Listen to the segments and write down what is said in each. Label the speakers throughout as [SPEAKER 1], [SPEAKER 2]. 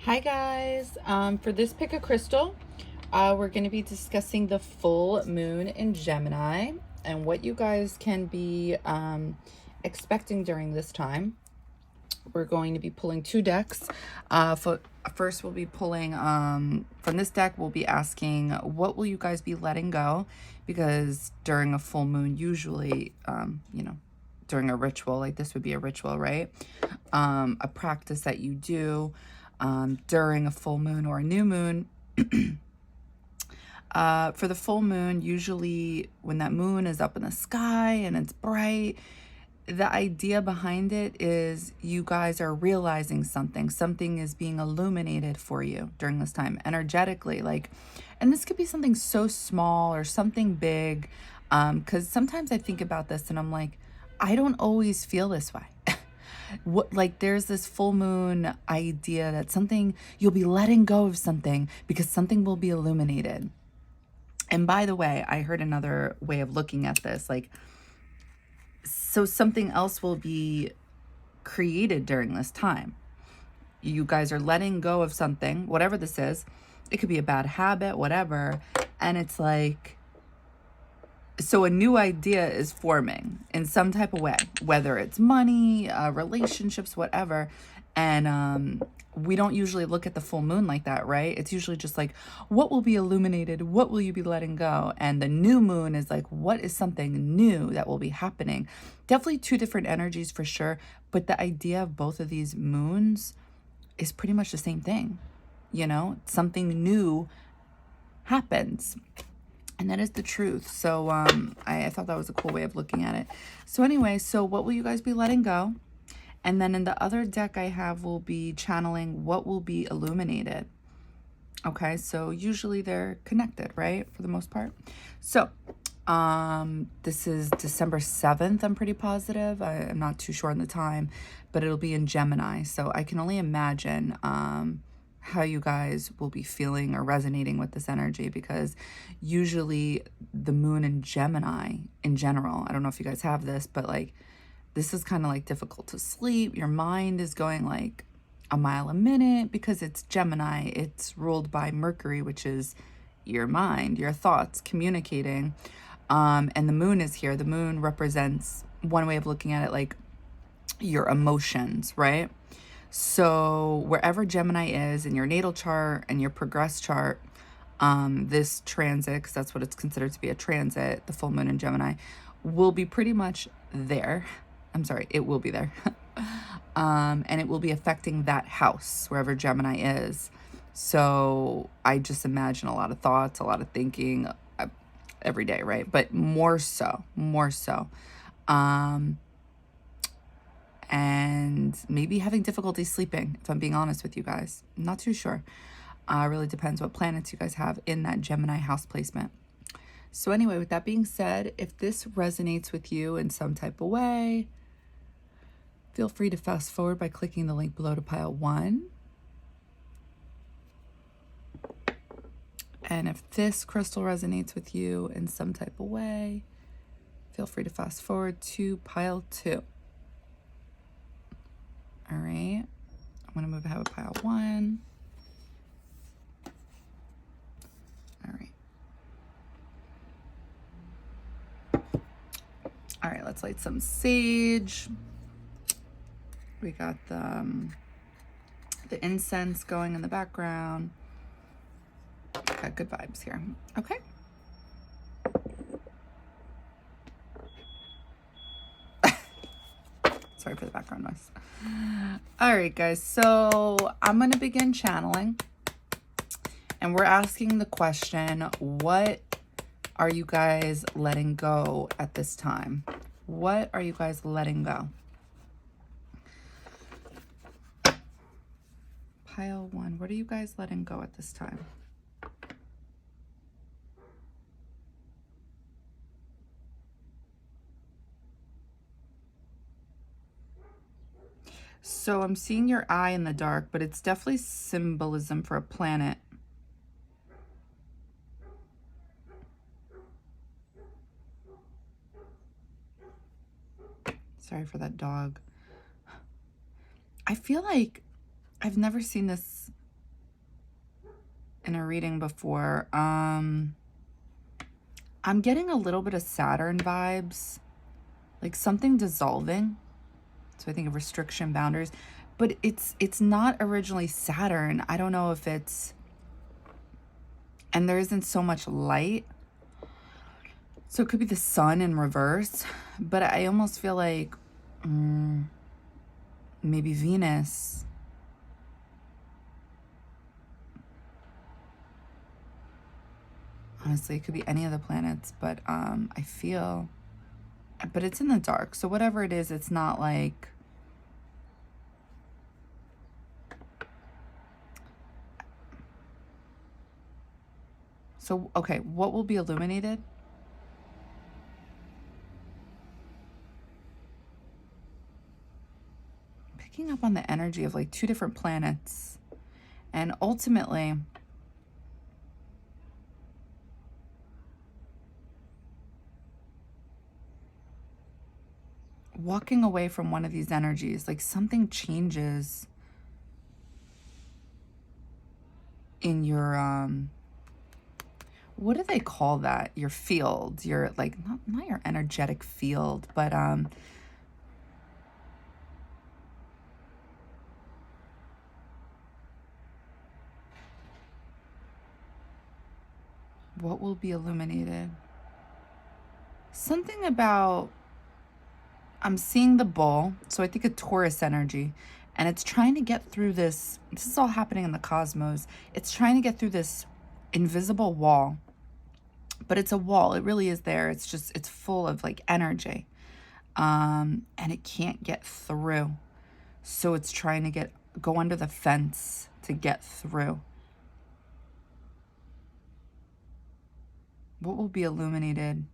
[SPEAKER 1] Hi guys, for this pick a crystal, we're going to be discussing the full moon in Gemini and what you guys can be expecting during this time. We're going to be pulling two decks. First, we'll be pulling from this deck. We'll be asking, what will you guys be letting go? Because during a full moon, usually, during a ritual, like this would be a ritual, right? A practice that you do during a full moon or a new moon. For the full moon, usually when that moon is up in the sky and it's bright, the idea behind it is you guys are realizing something is being illuminated for you during this time energetically, and this could be something so small or something big, because sometimes I think about this and I'm like, I don't always feel this way. There's this full moon idea that something, you'll be letting go of something because something will be illuminated. And by the way, I heard another way of looking at this, so something else will be created during this time. You guys are letting go of something, whatever this is. It could be a bad habit, whatever. And it's like, so a new idea is forming in some type of way, whether it's money, relationships, whatever. And we don't usually look at the full moon like that, right? It's usually just like, what will be illuminated? What will you be letting go? And the new moon is like, what is something new that will be happening? Definitely two different energies for sure. But the idea of both of these moons is pretty much the same thing. Something new happens. And that is the truth. So I thought that was a cool way of looking at it. So anyway, so what will you guys be letting go? And then in the other deck I have, will be channeling what will be illuminated. Okay, so usually they're connected, right? For the most part. So this is December 7th, I'm pretty positive. I'm not too sure on the time, but it'll be in Gemini. So I can only imagine how you guys will be feeling or resonating with this energy, because usually the moon in Gemini in general, I don't know if you guys have this, but this is kind of difficult to sleep. Your mind is going a mile a minute because it's Gemini. It's ruled by Mercury, which is your mind, your thoughts, communicating. And the moon is here. The moon represents, one way of looking at it, your emotions, right? So wherever Gemini is in your natal chart and your progress chart, this transit, because that's what it's considered to be, a transit, the full moon in Gemini, will be pretty much there. I'm sorry, it will be there. And it will be affecting that house, wherever Gemini is. So I just imagine a lot of thoughts, a lot of thinking every day, right? But more so. And maybe having difficulty sleeping, if I'm being honest with you guys. I'm not too sure. Really depends what planets you guys have in that Gemini house placement. So anyway, with that being said, if this resonates with you in some type of way, feel free to fast forward by clicking the link below to pile 1. And if this crystal resonates with you in some type of way, feel free to fast forward to pile 2. All right, I'm going to move ahead with pile 1. All right. All right, let's light some sage. We got the incense going in the background. Got good vibes here. Okay. Sorry for the background noise. All right, guys. So I'm going to begin channeling. And we're asking the question, what are you guys letting go at this time? What are you guys letting go? Pile 1. What are you guys letting go at this time? So I'm seeing your eye in the dark, but it's definitely symbolism for a planet. Sorry for that dog. I feel like I've never seen this in a reading before. I'm getting a little bit of Saturn vibes, like something dissolving. So I think of restriction, boundaries, but it's not originally Saturn. I don't know if it's, and there isn't so much light. So it could be the sun in reverse, but I almost feel like maybe Venus. Honestly, it could be any of the planets, but I feel, but it's in the dark. So whatever it is, it's not like, so, okay, what will be illuminated? Picking up on the energy of like 2 different planets. And ultimately, walking away from one of these energies, like something changes in your, what do they call that? Your field, your, like, not your energetic field, but, what will be illuminated? Something about, I'm seeing the bull, so I think a Taurus energy, and it's trying to get through this is all happening in the cosmos. It's trying to get through this invisible wall, but it's a wall. It really is there. It's just, it's full of like energy, and it can't get through. So it's trying to go under the fence to get through. What will be illuminated?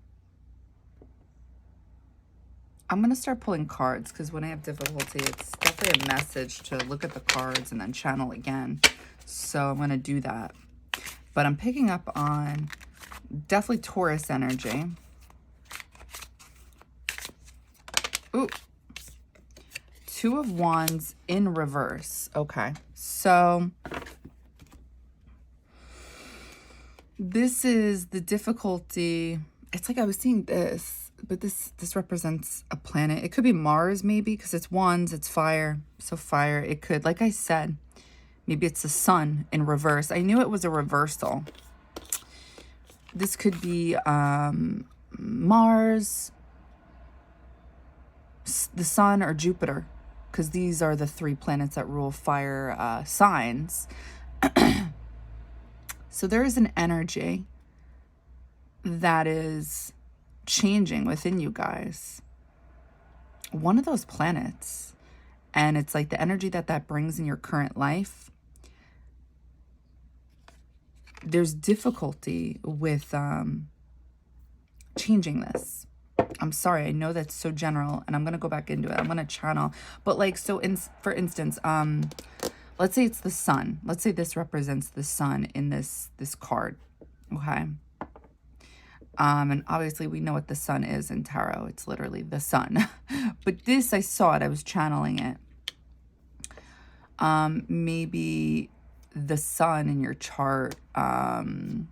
[SPEAKER 1] I'm going to start pulling cards because when I have difficulty, it's definitely a message to look at the cards and then channel again. So I'm going to do that. But I'm picking up on definitely Taurus energy. Ooh. 2 of Wands in reverse. Okay. So this is the difficulty. It's like I was seeing this, but this represents a planet. It could be Mars maybe because it's wands, it's fire. So fire, it could, like I said, maybe it's the sun in reverse. I knew it was a reversal. This could be Mars, the sun, or Jupiter, because these are the 3 planets that rule fire signs. So there is an energy that is changing within you guys. One of those planets, and it's like the energy that brings in your current life. There's difficulty with changing this. I'm sorry, I know that's so general, and I'm going to go back into it. I'm going to channel. But like, so for instance, let's say it's the sun. Let's say this represents the sun in this card, okay? And obviously we know what the sun is in tarot. It's literally the sun. But this, I saw it. I was channeling it. Maybe the sun in your chart, you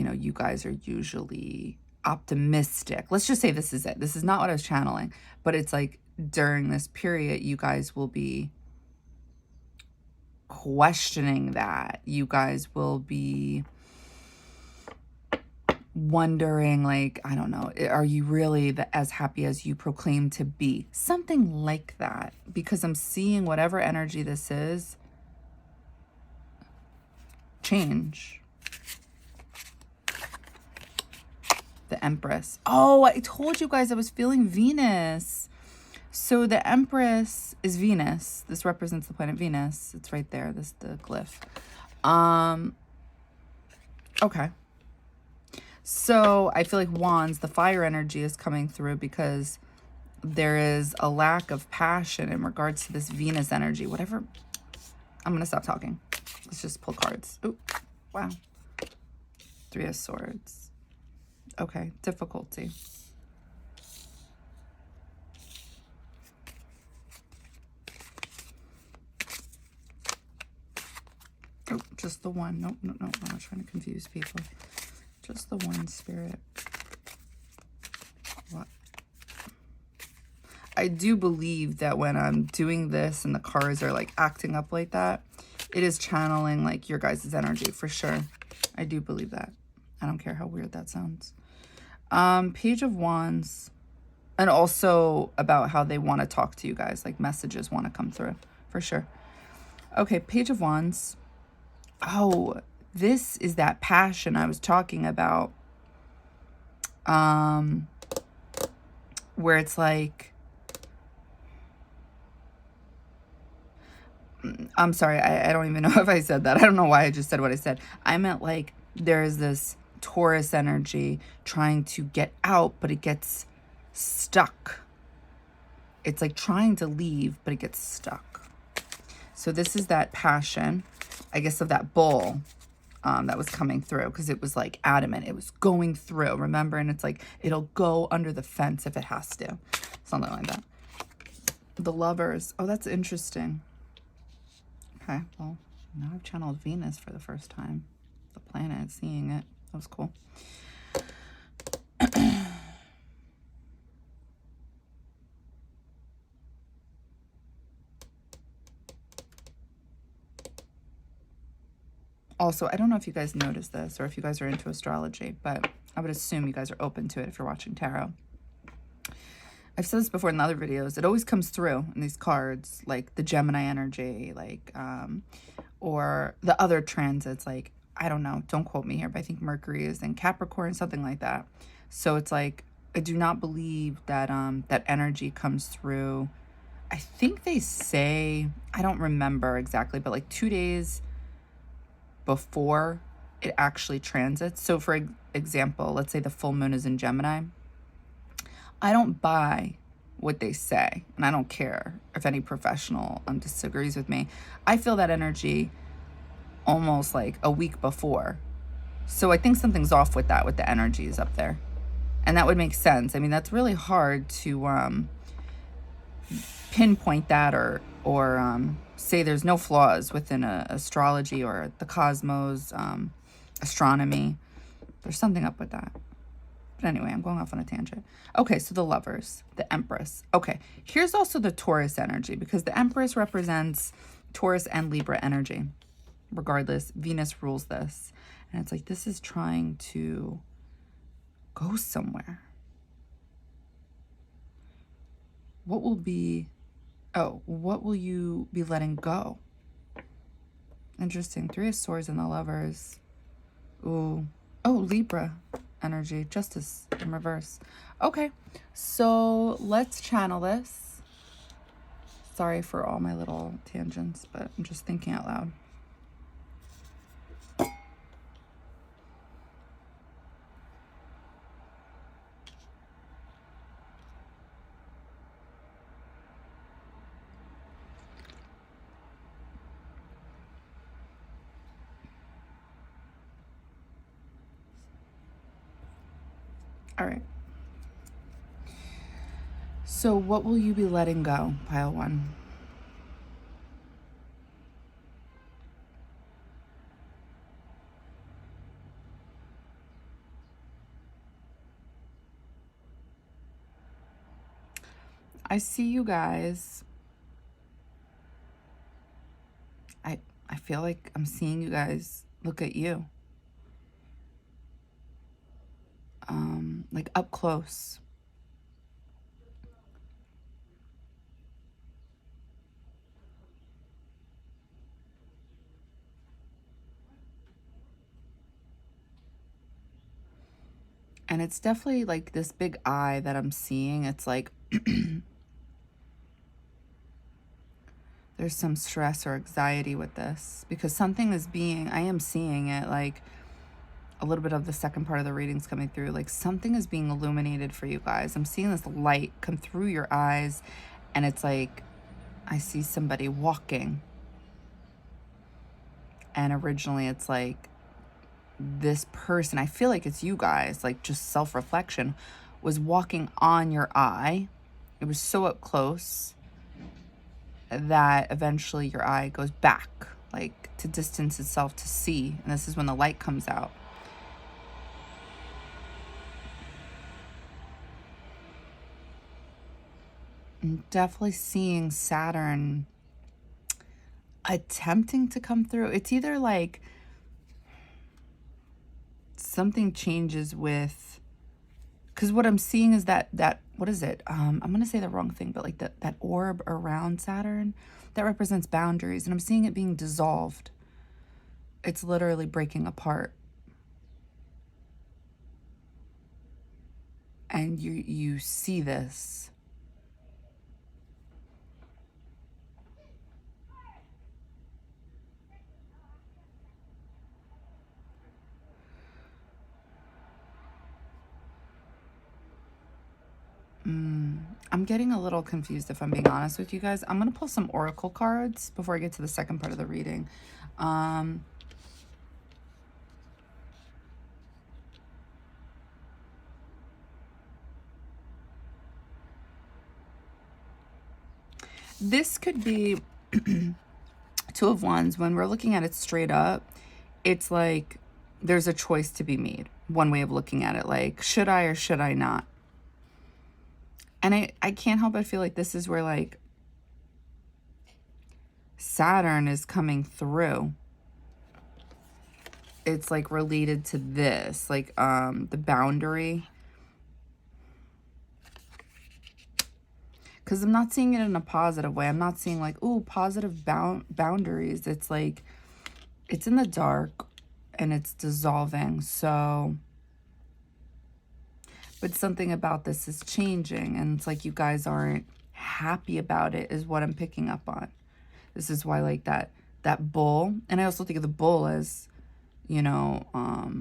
[SPEAKER 1] know, you guys are usually optimistic. Let's just say this is it. This is not what I was channeling, but it's like during this period, you guys will be questioning that. You guys will be wondering, like, I don't know, are you really as happy as you proclaim to be? Something like that, because I'm seeing whatever energy this is change. The Empress. Oh, I told you guys I was feeling Venus. So the Empress is Venus. This represents the planet Venus. It's right there. This is the glyph. Okay. So I feel like Wands, the fire energy is coming through because there is a lack of passion in regards to this Venus energy. Whatever. I'm going to stop talking. Let's just pull cards. Oh, wow. 3 of Swords. Okay, difficulty. Oh, just the one. Nope, no, no, I'm not trying to confuse people. Just the one, Spirit. What? I do believe that when I'm doing this and the cards are like acting up like that, it is channeling like your guys' energy for sure. I do believe that. I don't care how weird that sounds. Page of Wands. And also about how they want to talk to you guys. Like messages want to come through for sure. Okay, Page of Wands. Oh, this is that passion I was talking about. Where it's like, I'm sorry, I don't even know if I said that. I don't know why I just said what I said. I meant like there's this Taurus energy trying to get out, but it gets stuck. It's like trying to leave, but it gets stuck. So this is that passion, I guess, of that bull that was coming through, because it was like adamant. It was going through, remember? And it's like it'll go under the fence if it has to. Something like that. The Lovers. Oh, that's interesting. Okay, well, now I've channeled Venus for the first time. The planet, seeing it. That was cool. Also, I don't know if you guys noticed this or if you guys are into astrology, but I would assume you guys are open to it if you're watching tarot. I've said this before in other videos. It always comes through in these cards, like the Gemini energy, like, or the other transits, like, I don't know, don't quote me here, but I think Mercury is in Capricorn, something like that. So it's like, I do not believe that that energy comes through. I think they say, I don't remember exactly, but like 2 days before it actually transits. So for example, let's say the full moon is in Gemini. I don't buy what they say, and I don't care if any professional disagrees with me. I feel that energy almost like a week before. So I think something's off with that, with the energies up there. And that would make sense. I mean, that's really hard to pinpoint that or say there's no flaws within astrology or the cosmos, astronomy. There's something up with that. But anyway, I'm going off on a tangent. Okay, so the Lovers, the Empress. Okay, here's also the Taurus energy, because the Empress represents Taurus and Libra energy. Regardless, Venus rules this. And it's like, this is trying to go somewhere. What will be, oh, what will you be letting go? Interesting. 3 of Swords and the Lovers. Ooh. Oh, Libra energy. Justice in reverse. Okay. So let's channel this. Sorry for all my little tangents, but I'm just thinking out loud. All right. So what will you be letting go, pile 1? I see you guys. I feel like I'm seeing you guys look at you. Like up close. And it's definitely like this big eye that I'm seeing. It's like there's some stress or anxiety with this, because something is being, I am seeing it, like a little bit of the second part of the readings coming through, like something is being illuminated for you guys. I'm seeing this light come through your eyes, and it's like I see somebody walking, and originally it's like this person, I feel like it's you guys, like just self-reflection, was walking on your eye. It was so up close that eventually your eye goes back like to distance itself to see. And this is when the light comes out. I'm definitely seeing Saturn attempting to come through. It's either like something changes with, because what I'm seeing is that what is it? I'm gonna say the wrong thing, but like that orb around Saturn that represents boundaries, and I'm seeing it being dissolved. It's literally breaking apart. And you see this. I'm getting a little confused, if I'm being honest with you guys. I'm going to pull some oracle cards before I get to the second part of the reading. This could be Two of Wands. When we're looking at it straight up, it's like there's a choice to be made. One way of looking at it, like, should I or should I not? And I can't help but feel like this is where, like, Saturn is coming through. It's, like, related to this, like, the boundary. Because I'm not seeing it in a positive way. I'm not seeing, like, ooh, positive boundaries. It's, like, it's in the dark, and it's dissolving, so... But something about this is changing, and it's like you guys aren't happy about it is what I'm picking up on. This is why, like, that bull, and I also think of the bull as, you know, I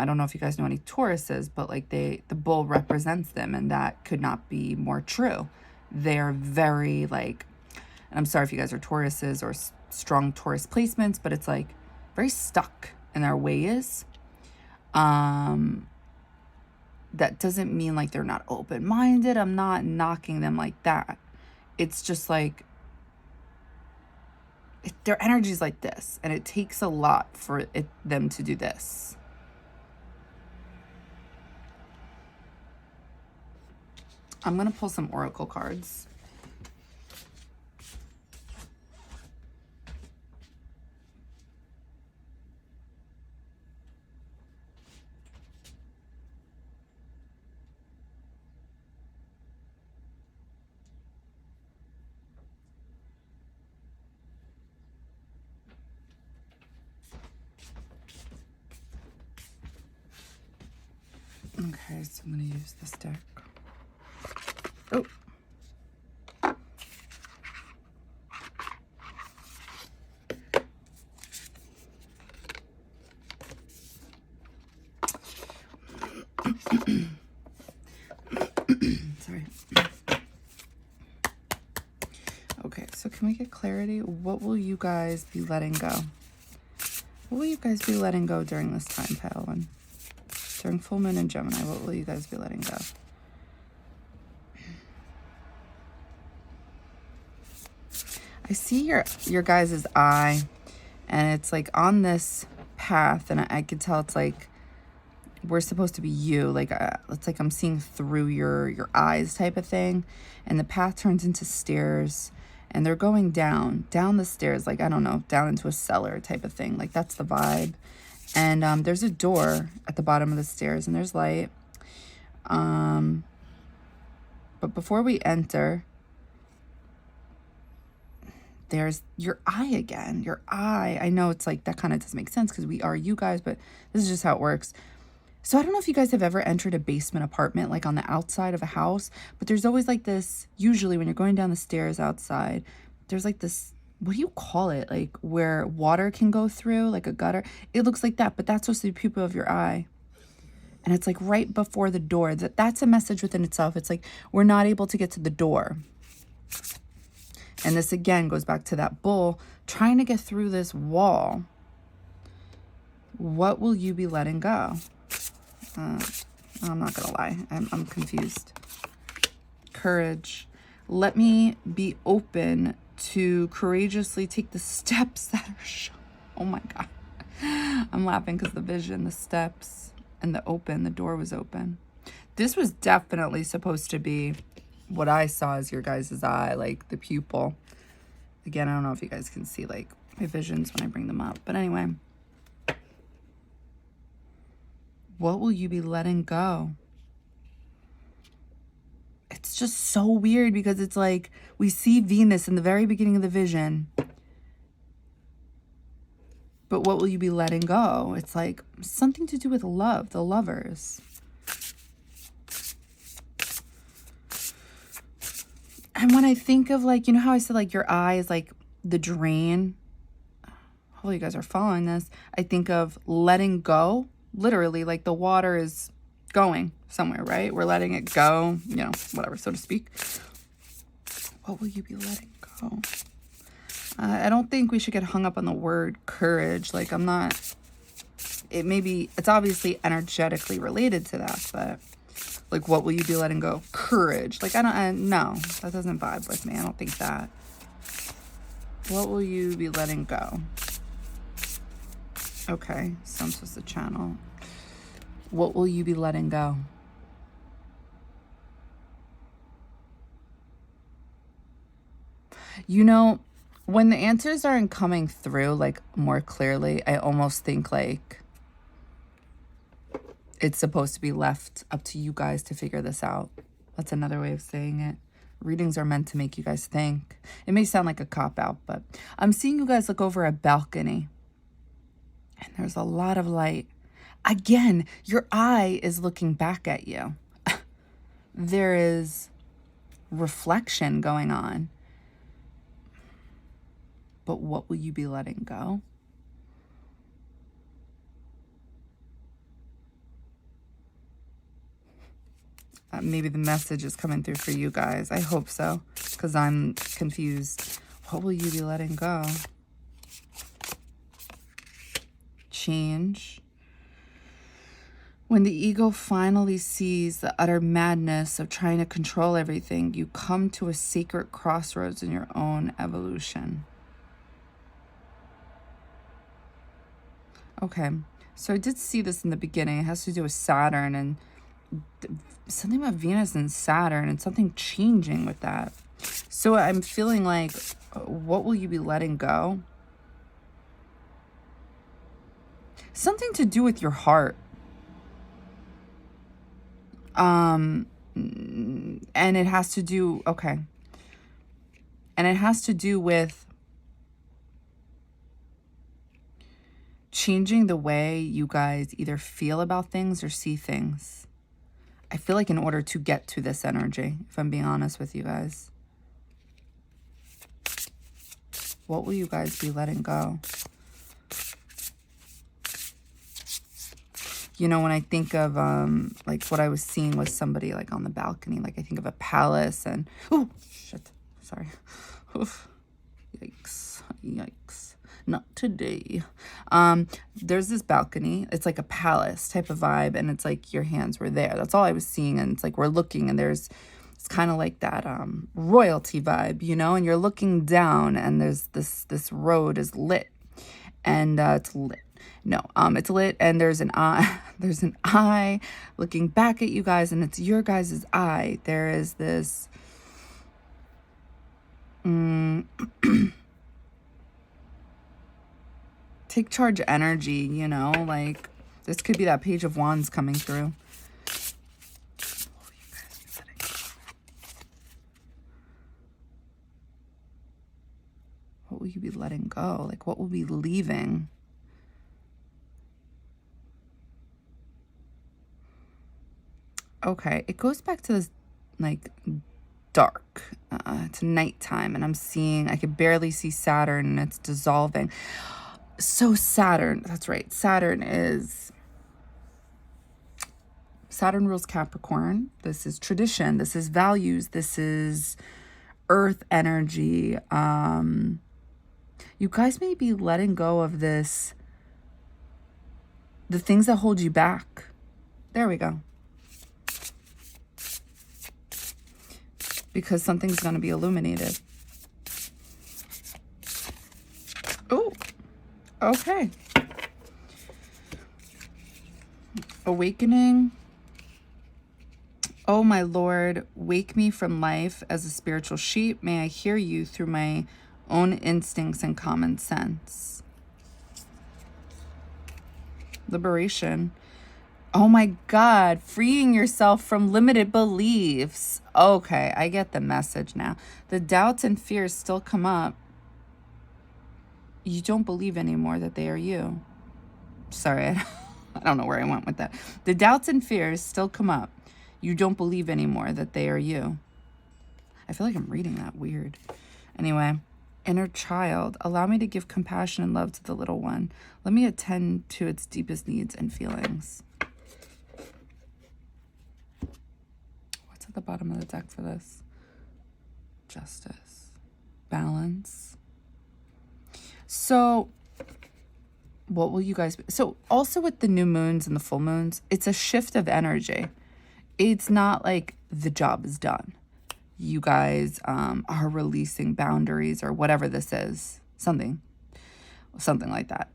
[SPEAKER 1] don't know if you guys know any Tauruses, but like the bull represents them, and that could not be more true. They're very, like, and I'm sorry if you guys are Tauruses or strong Taurus placements, but it's like very stuck in their ways. That doesn't mean like they're not open-minded. I'm not knocking them like that. It's just like their energy's like this, and it takes a lot for them to do this. I'm going to pull some oracle cards. Okay, so I'm going to use this deck. Oh. Sorry. Okay, so can we get clarity? What will you guys be letting go? What will you guys be letting go during this time, Pile One? During full moon in Gemini, what will you guys be letting go? I see your guys' eye, and it's like on this path, and I could tell it's like we're supposed to be you, like it's like I'm seeing through your eyes type of thing, and the path turns into stairs, and they're going down the stairs, like, I don't know, down into a cellar type of thing. Like, that's the vibe. And there's a door at the bottom of the stairs, and there's light. But before we enter, there's your eye again. Your eye. I know it's like that kind of doesn't make sense because we are you guys, but this is just how it works. So I don't know if you guys have ever entered a basement apartment, like on the outside of a house, but there's always like this, usually when you're going down the stairs outside, there's like this, what do you call it? Like where water can go through, like a gutter. It looks like that, but that's supposed to be the pupil of your eye. And it's like right before the door. That's a message within itself. It's like we're not able to get to the door. And this again goes back to that bull trying to get through this wall. What will you be letting go? I'm not gonna lie, I'm confused. Courage. Let me be open to courageously take the steps that are shown. Oh my God. I'm laughing because the vision, the steps, and the door was open. This was definitely supposed to be what I saw as your guys' eye, like the pupil. Again, I don't know if you guys can see like my visions when I bring them up. But anyway, what will you be letting go? It's just so weird because it's like we see Venus in the very beginning of the vision. But what will you be letting go? It's like something to do with love, the lovers. And when I think of like, you know how I said like your eye is like the drain? Hopefully you guys are following this. I think of letting go, literally like the water is going somewhere, right? We're letting it go, you know, whatever, so to speak. What will you be letting go? I don't think we should get hung up on the word courage. Like it's obviously energetically related to that, but like, what will you be letting go? Courage. Like, no, that doesn't vibe with me. I don't think that. What will you be letting go? Okay, so I'm supposed to channel. What will you be letting go? You know, when the answers aren't coming through, like, more clearly, I almost think, like, it's supposed to be left up to you guys to figure this out. That's another way of saying it. Readings are meant to make you guys think. It may sound like a cop-out, but I'm seeing you guys look over a balcony. And there's a lot of light. Again, your eye is looking back at you. There is reflection going on. But what will you be letting go? Maybe the message is coming through for you guys. I hope so, because I'm confused. What will you be letting go? Change. When the ego finally sees the utter madness of trying to control everything, you come to a sacred crossroads in your own evolution. Okay, so I did see this in the beginning. It has to do with Saturn and something about Venus and Saturn and something changing with that. So I'm feeling like, what will you be letting go? Something to do with your heart. And it has to do, okay. And it has to do with changing the way you guys either feel about things or see things. I feel like in order to get to this energy, if I'm being honest with you guys. What will you guys be letting go? You know, when I think of, like, what I was seeing was somebody, like, on the balcony. Like, I think of a palace and... Oh, shit. Sorry. Oof. Yikes. Yikes. Not today. There's this balcony. It's like a palace type of vibe. And it's like your hands were there. That's all I was seeing. And it's like we're looking and it's kind of like that royalty vibe, you know? And you're looking down and there's this road is lit. And it's lit. No, it's lit and there's an eye looking back at you guys, and it's your guys' eye. There is this take charge energy, you know, like this could be that Page of Wands coming through. What will you be letting go? Like, what will be leaving? Okay, it goes back to this, like, dark. It's nighttime, and I'm seeing, I could barely see Saturn, and it's dissolving. So Saturn, that's right. Saturn rules Capricorn. This is tradition. This is values. This is earth energy. You guys may be letting go of this, the things that hold you back. There we go. Because something's going to be illuminated. Okay. Awakening. Oh, my Lord, wake me from life as a spiritual sheep. May I hear you through my own instincts and common sense. Liberation. Oh my God, freeing yourself from limited beliefs. Okay, I get the message now. The doubts and fears still come up. You don't believe anymore that they are you. Sorry, I don't know where I went with that. The doubts and fears still come up. You don't believe anymore that they are you. I feel like I'm reading that weird. Anyway, inner child, allow me to give compassion and love to the little one. Let me attend to its deepest needs and feelings. What's at the bottom of the deck for this? Justice. Balance. So what will you guys be? So also with the new moons and the full moons, it's a shift of energy. It's not like the job is done. You guys are releasing boundaries or whatever this is. Something like that.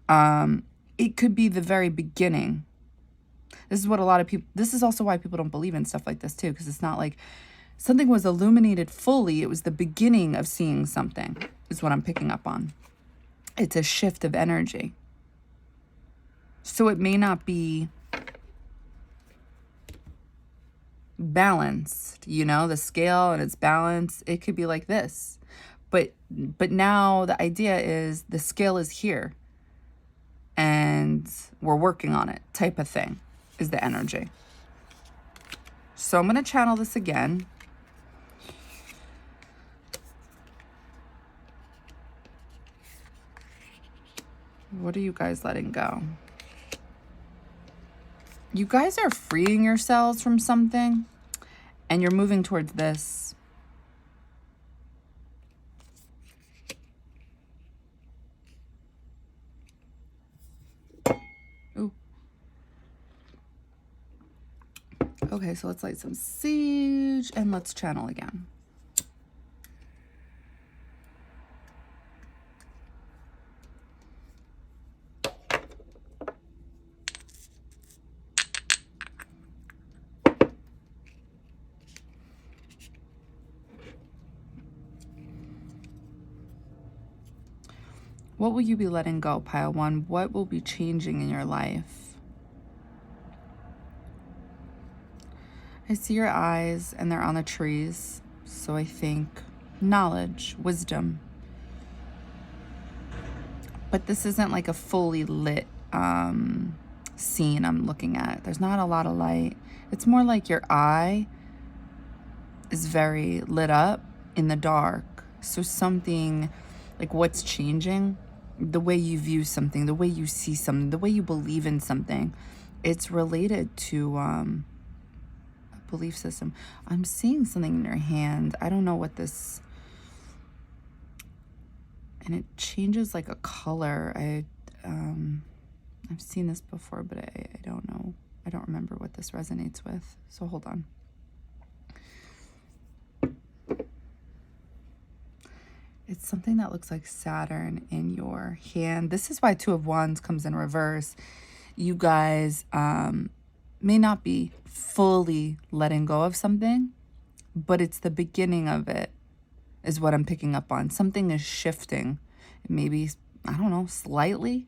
[SPEAKER 1] It could be the very beginning. This is what a lot of people, this is also why people don't believe in stuff like this too, because it's not like something was illuminated fully. It was the beginning of seeing something, is what I'm picking up on. It's a shift of energy. So it may not be balanced, you know, the scale and its balance. It could be like this. But now the idea is the scale is here and we're working on it, type of thing is the energy. So I'm going to channel this again. What are you guys letting go? You guys are freeing yourselves from something and you're moving towards this. Ooh. Okay, so let's light some sage and let's channel again. What will you be letting go, pile one? What will be changing in your life? I see your eyes and they're on the trees. So I think knowledge, wisdom. But this isn't like a fully lit scene I'm looking at. There's not a lot of light. It's more like your eye is very lit up in the dark. So something like what's changing, the way you view something, the way you see something, the way you believe in something, it's related to a belief system. I'm seeing something in your hand. I don't know what this, and it changes like a color. I've seen this before, but I don't know. I don't remember what this resonates with. So hold on. It's something that looks like Saturn in your hand. This is why Two of Wands comes in reverse. You guys may not be fully letting go of something, but it's the beginning of it is what I'm picking up on. Something is shifting. Maybe, I don't know, slightly.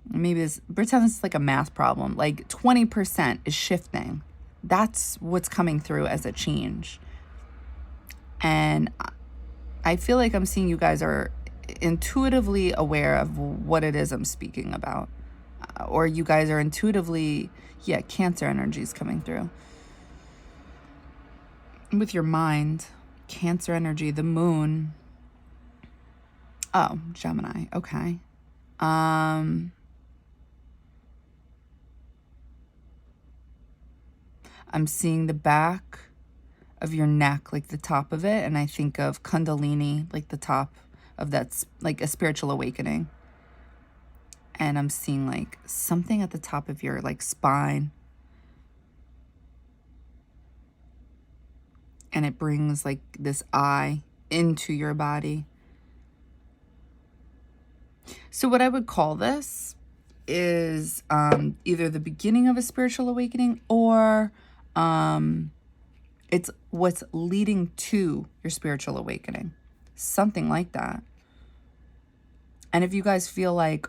[SPEAKER 1] Maybe pretend it's like a math problem. Like 20% is shifting. That's what's coming through as a change. And I feel like I'm seeing you guys are intuitively aware of what it is I'm speaking about. Or you guys are intuitively, yeah, Cancer energy is coming through. With your mind, Cancer energy, the moon. Oh, Gemini, okay. I'm seeing the back of your neck, like the top of it, and I think of Kundalini, like the top of that's like a spiritual awakening. And I'm seeing like something at the top of your like spine. And it brings like this eye into your body. So what I would call this is either the beginning of a spiritual awakening, or it's what's leading to your spiritual awakening. Something like that. And if you guys feel like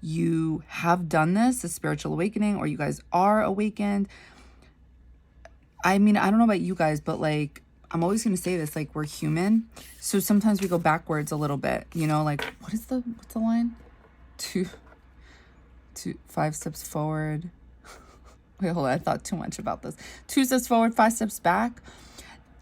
[SPEAKER 1] you have done this, a spiritual awakening, or you guys are awakened, I mean, I don't know about you guys, but like, I'm always going to say this, like, we're human. So sometimes we go backwards a little bit, you know, like, what's the line? 5 steps forward. Wait, hold on. I thought too much about this. 2 steps forward, 5 steps back.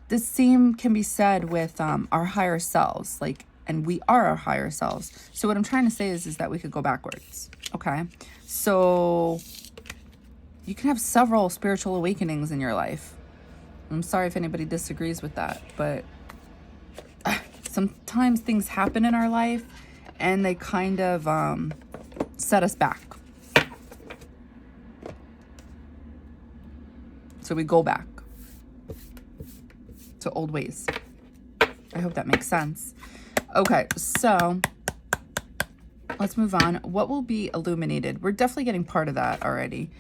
[SPEAKER 1] The same can be said with our higher selves, like, and we are our higher selves. So what I'm trying to say is that we could go backwards. Okay. So you can have several spiritual awakenings in your life. I'm sorry if anybody disagrees with that, but sometimes things happen in our life and they kind of set us back. So we go back to old ways. I hope that makes sense. Okay, so let's move on. What will be illuminated? We're definitely getting part of that already,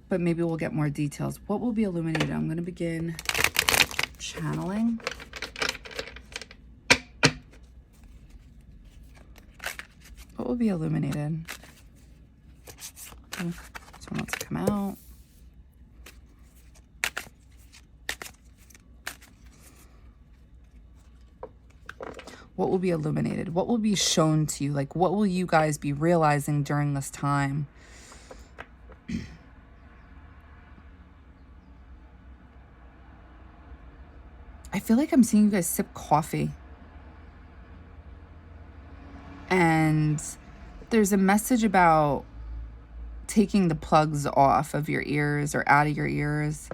[SPEAKER 1] but maybe we'll get more details. What will be illuminated? I'm going to begin channeling. What will be illuminated? Someone wants to come out. What will be illuminated? What will be shown to you? Like, what will you guys be realizing during this time? I feel like I'm seeing you guys sip coffee. And there's a message about taking the plugs off of your ears or out of your ears.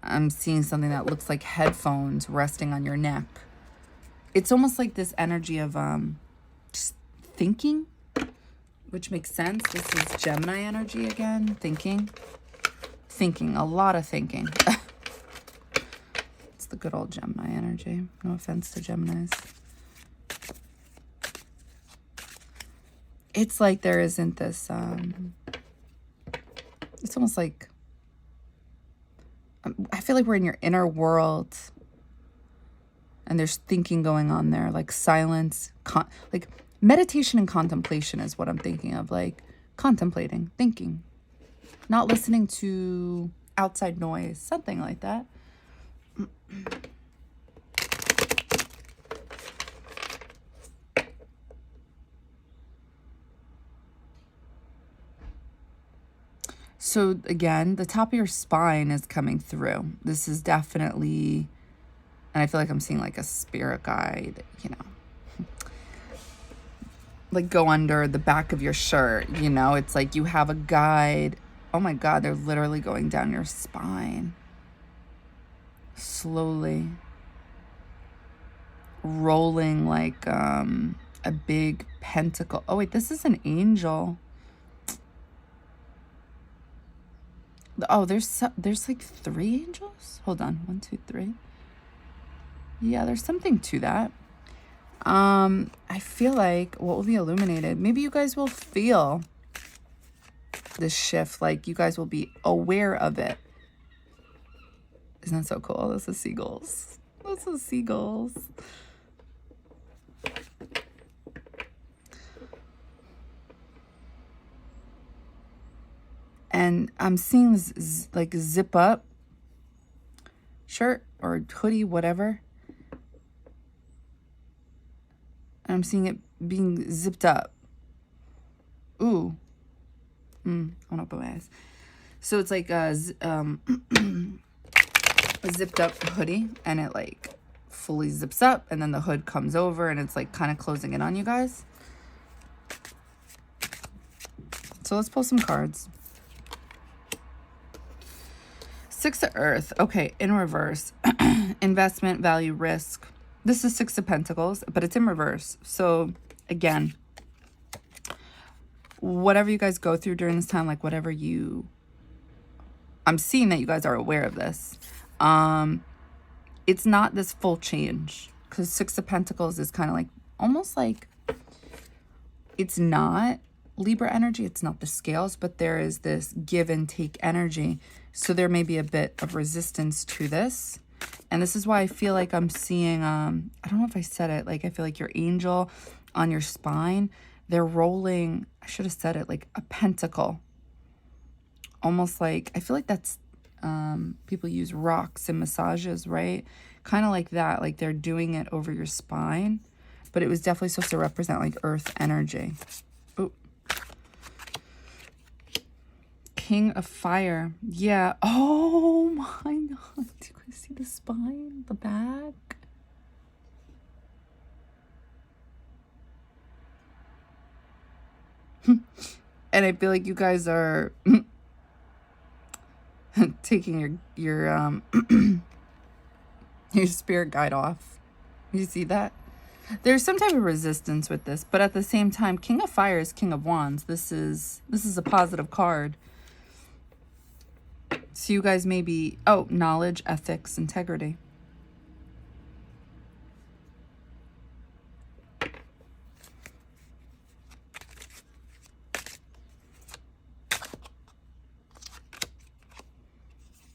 [SPEAKER 1] I'm seeing something that looks like headphones resting on your neck. It's almost like this energy of just thinking, which makes sense. This is Gemini energy again, thinking, a lot of thinking. It's the good old Gemini energy. No offense to Geminis. It's like there isn't this, it's almost like, I feel like we're in your inner world. And there's thinking going on there, like silence, like meditation and contemplation is what I'm thinking of, like contemplating, thinking, not listening to outside noise, something like that. So again, the top of your spine is coming through. This is definitely... And I feel like I'm seeing like a spirit guide, you know, like go under the back of your shirt, you know, it's like you have a guide. Oh my God, they're literally going down your spine. Slowly. Rolling like a big pentacle. Oh wait, this is an angel. Oh, there's like 3 angels? Hold on, 1, 2, 3. Yeah, there's something to that. I feel like what will be illuminated, maybe you guys will feel this shift, like you guys will be aware of it. Isn't that so cool? This is seagulls. This is seagulls. And I'm seeing this like zip up shirt or hoodie, whatever. And I'm seeing it being zipped up. Ooh. I want to open my eyes. So it's like a zipped up hoodie. And it like fully zips up. And then the hood comes over. And it's like kind of closing in on you guys. So let's pull some cards. 6 of Earth. Okay, in reverse. Investment, value, risk. This is 6 of Pentacles, but it's in reverse. So, again, whatever you guys go through during this time, like whatever you... I'm seeing that you guys are aware of this. It's not this full change. Because 6 of Pentacles is kind of like, almost like it's not Libra energy, it's not the scales, but there is this give and take energy. So there may be a bit of resistance to this. And this is why I feel like I'm seeing, I don't know if I said it, like I feel like your angel on your spine, they're rolling, I should have said it, like a pentacle. Almost like, I feel like that's, people use rocks in massages, right? Kind of like that, like they're doing it over your spine. But it was definitely supposed to represent like earth energy. Oh. King of Fire. Yeah. Oh my God. Do you guys see the spine? The back? And I feel like you guys are taking your your spirit guide off. You see that? There's some type of resistance with this, but at the same time, King of Fire is King of Wands. This is a positive card. So you guys may be, oh, knowledge, ethics, integrity.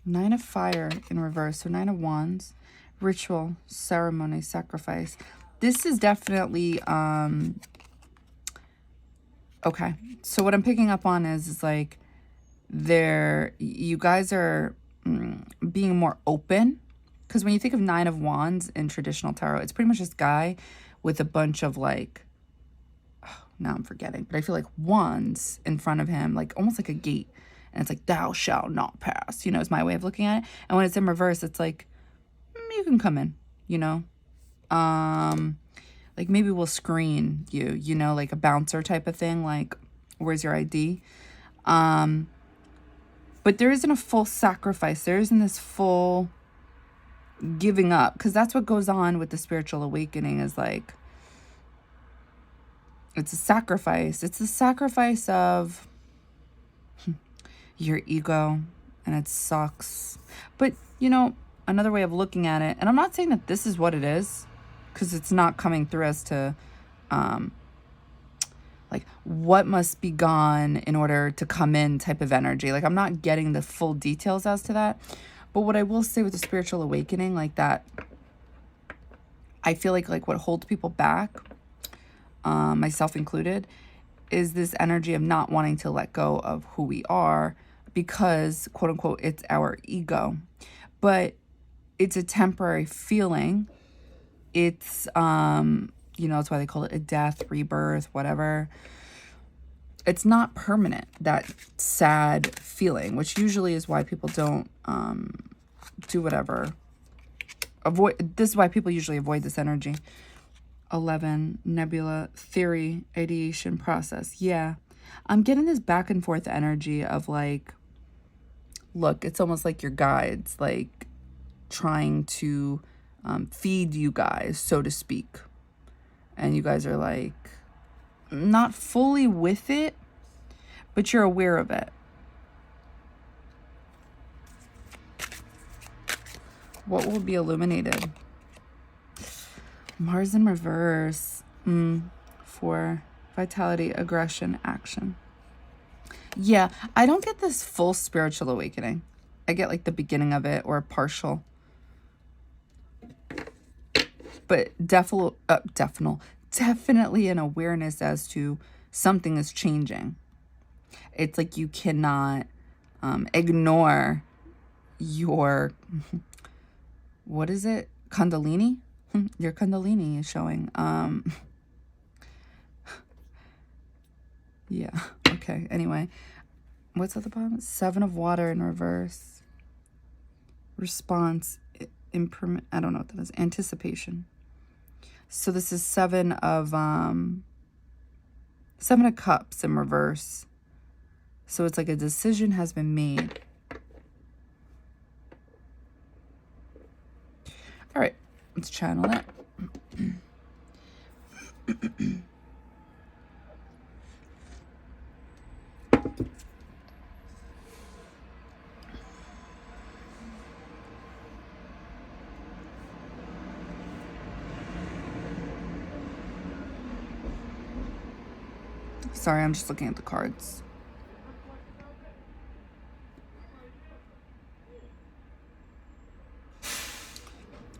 [SPEAKER 1] Nine of Fire in reverse. So 9 of Wands, ritual, ceremony, sacrifice. This is definitely, okay. So what I'm picking up on is like, you guys are being more open. Because when you think of 9 of Wands in traditional tarot, it's pretty much this guy with a bunch of like, oh, now I'm forgetting, but I feel like wands in front of him, like almost like a gate. And it's like, thou shalt not pass, you know, is my way of looking at it. And when it's in reverse, it's like, you can come in, you know. Like maybe we'll screen you, you know, like a bouncer type of thing, like, where's your ID? But there isn't a full sacrifice. There isn't this full giving up, because that's what goes on with the spiritual awakening, is like, it's a sacrifice. It's the sacrifice of your ego, and it sucks. But, you know, another way of looking at it, and I'm not saying that this is what it is, because it's not coming through as to, like, what must be gone in order to come in type of energy. Like, I'm not getting the full details as to that. But what I will say with the spiritual awakening, like that, I feel like what holds people back, myself included, is this energy of not wanting to let go of who we are, because, quote unquote, it's our ego. But it's a temporary feeling. It's, you know, that's why they call it a death, rebirth, whatever. It's not permanent, that sad feeling, which usually is why people don't do whatever. This is why people usually avoid this energy. 11, nebula, theory, ideation, process. Yeah, I'm getting this back and forth energy of like, look, it's almost like your guides, like trying to feed you guys, so to speak. And you guys are like, not fully with it, but you're aware of it. What will be illuminated? Mars in reverse. For vitality, aggression, action. Yeah, I don't get this full spiritual awakening. I get like the beginning of it, or partial. But definitely an awareness as to something is changing. It's like you cannot ignore your, what is it? Kundalini? Your Kundalini is showing. Yeah, okay, anyway. What's at the bottom? 7 of water in reverse. Response, I don't know what that is. Anticipation. So this is 7 of cups in reverse. So it's like a decision has been made. All right, let's channel that. Sorry, I'm just looking at the cards.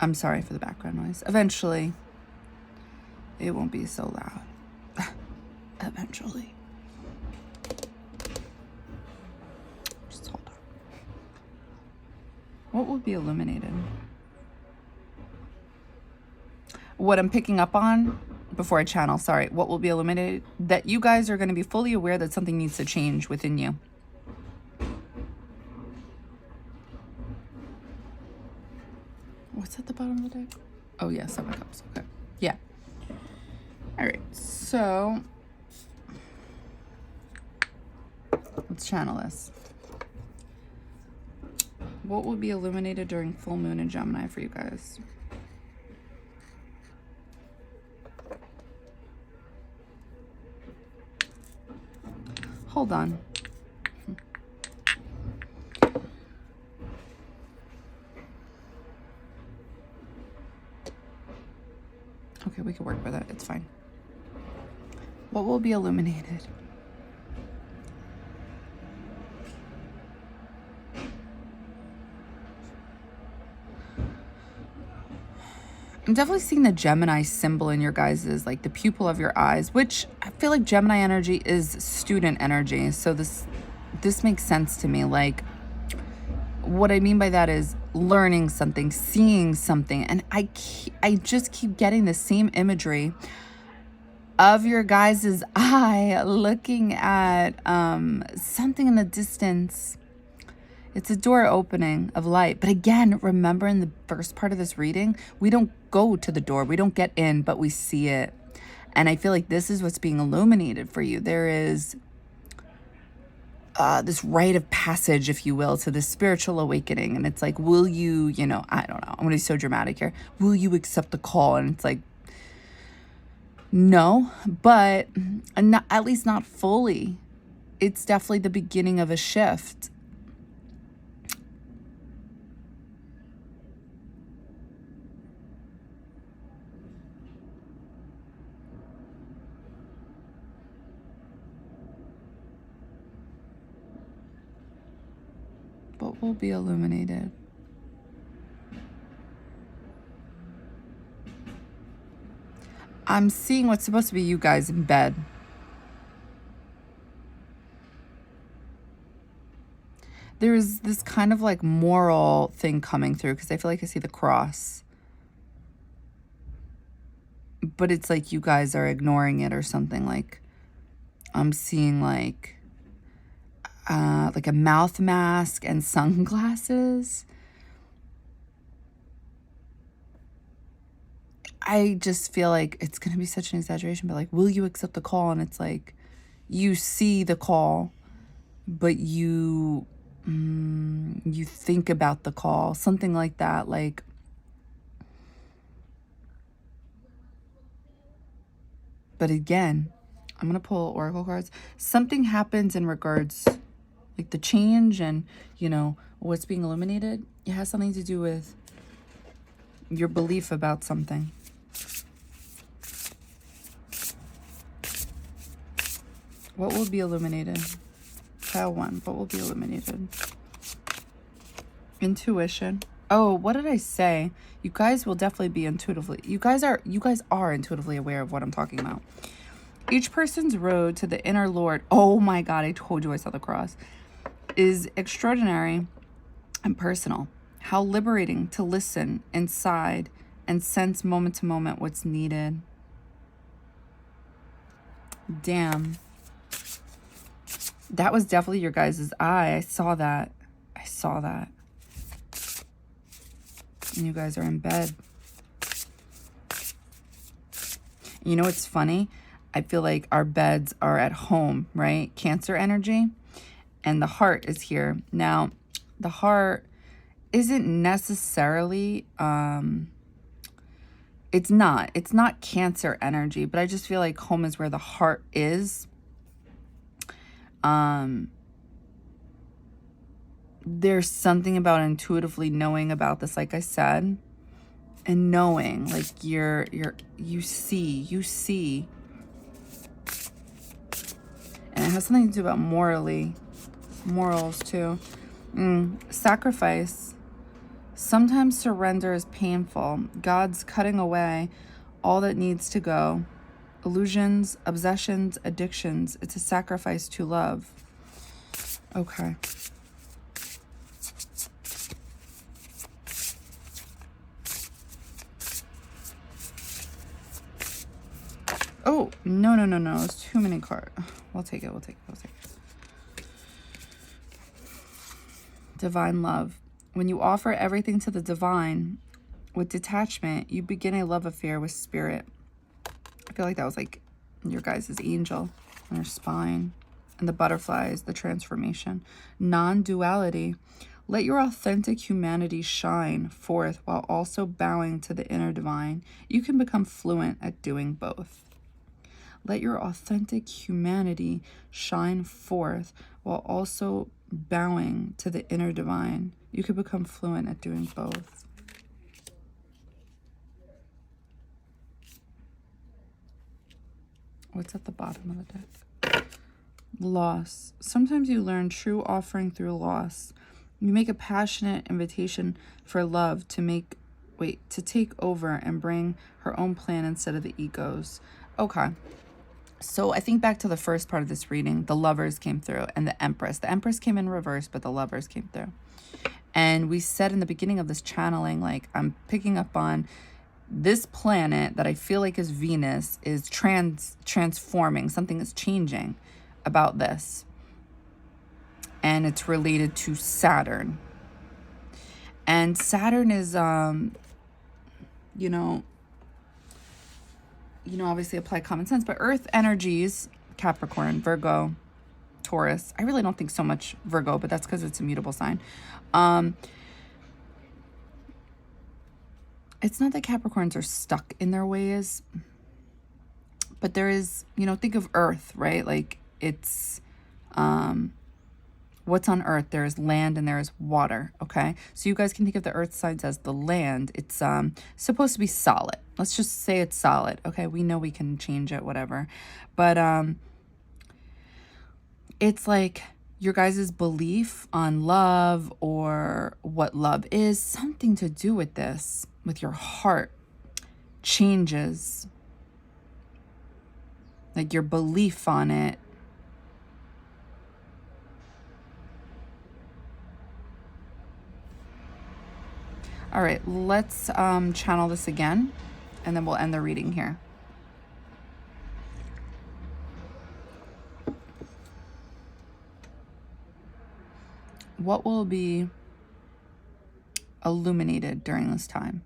[SPEAKER 1] I'm sorry for the background noise. Eventually, it won't be so loud. Eventually. Just hold on. What will be illuminated? What I'm picking up on before I channel, sorry, what will be illuminated? That you guys are going to be fully aware that something needs to change within you. What's at the bottom of the deck? Oh, yeah, 7 of Cups. Okay. Yeah. All right. So let's channel this. What will be illuminated during full moon in Gemini for you guys? Hold on. Okay, we can work with it. It's fine. What will be illuminated? I'm definitely seeing the Gemini symbol in your guys's, like the pupil of your eyes, which I feel like Gemini energy is student energy. So this makes sense to me. Like, what I mean by that is learning something, seeing something. And I just keep getting the same imagery of your guys's eye looking at something in the distance. It's a door opening of light. But again, remember in the first part of this reading, we don't go to the door. We don't get in, but we see it. And I feel like this is what's being illuminated for you. There is this rite of passage, if you will, to this spiritual awakening. And it's like, will you, you know, I don't know. I'm going to be so dramatic here. Will you accept the call? And it's like, no, but not, at least not fully. It's definitely the beginning of a shift. What will be illuminated? I'm seeing what's supposed to be you guys in bed. There's this kind of like moral thing coming through because I feel like I see the cross. But it's like you guys are ignoring it or something. Like I'm seeing like a mouth mask and sunglasses. I just feel like it's going to be such an exaggeration, but like, will you accept the call? And it's like, you see the call, but you think about the call, something like that. Like, but again, I'm going to pull oracle cards. Something happens in regards, like the change and, you know, what's being illuminated. It has something to do with your belief about something. What will be illuminated? Pile 1. What will be illuminated? Intuition. Oh, what did I say? You guys will definitely be intuitively. You guys are intuitively aware of what I'm talking about. Each person's road to the inner Lord. Oh my God, I told you I saw the cross. Is extraordinary and personal. How liberating to listen inside and sense moment to moment what's needed. Damn. That was definitely your guys' eye. I saw that. I saw that. And you guys are in bed. You know what's funny? I feel like our beds are at home, right? Cancer energy. And the heart is here. Now, the heart isn't necessarily, it's not Cancer energy, but I just feel like home is where the heart is. There's something about intuitively knowing about this, like I said, and knowing, like you see. it has something to do about morals too. Sacrifice. Sometimes surrender is painful. God's cutting away all that needs to go. Illusions, obsessions, addictions. It's a sacrifice to love. Okay. Oh, no. It's too many cards. We'll take it. Divine love. When you offer everything to the divine with detachment, you begin a love affair with spirit. I feel like that was like your guys' angel on your spine. And the butterflies, the transformation. Non-duality. Let your authentic humanity shine forth while also bowing to the inner divine. You can become fluent at doing both. Let your authentic humanity shine forth while also bowing to the inner divine. You can become fluent at doing both. What's at the bottom of the deck? Loss. Sometimes you learn true offering through loss. You make a passionate invitation for love to take over and bring her own plan instead of the ego's. Okay. So I think back to the first part of this reading, the lovers came through and the empress. The empress came in reverse, but the lovers came through. And we said in the beginning of this channeling, like, I'm picking up on this planet that I feel like is Venus is transforming. Something is changing about this. And it's related to Saturn. And Saturn is, obviously apply common sense, but Earth energies, Capricorn, Virgo, Taurus. I really don't think so much Virgo, but that's because it's a mutable sign. It's not that Capricorns are stuck in their ways, but there is, think of Earth, right? Like it's, what's on Earth? There is land and there is water, okay? So you guys can think of the Earth signs as the land. It's supposed to be solid. Let's just say it's solid, okay? We know we can change it, whatever. But it's like your guys' belief on love or what love is, something to do with this, with your heart, changes. Like your belief on it. All right, let's channel this again, and then we'll end the reading here. What will be illuminated during this time?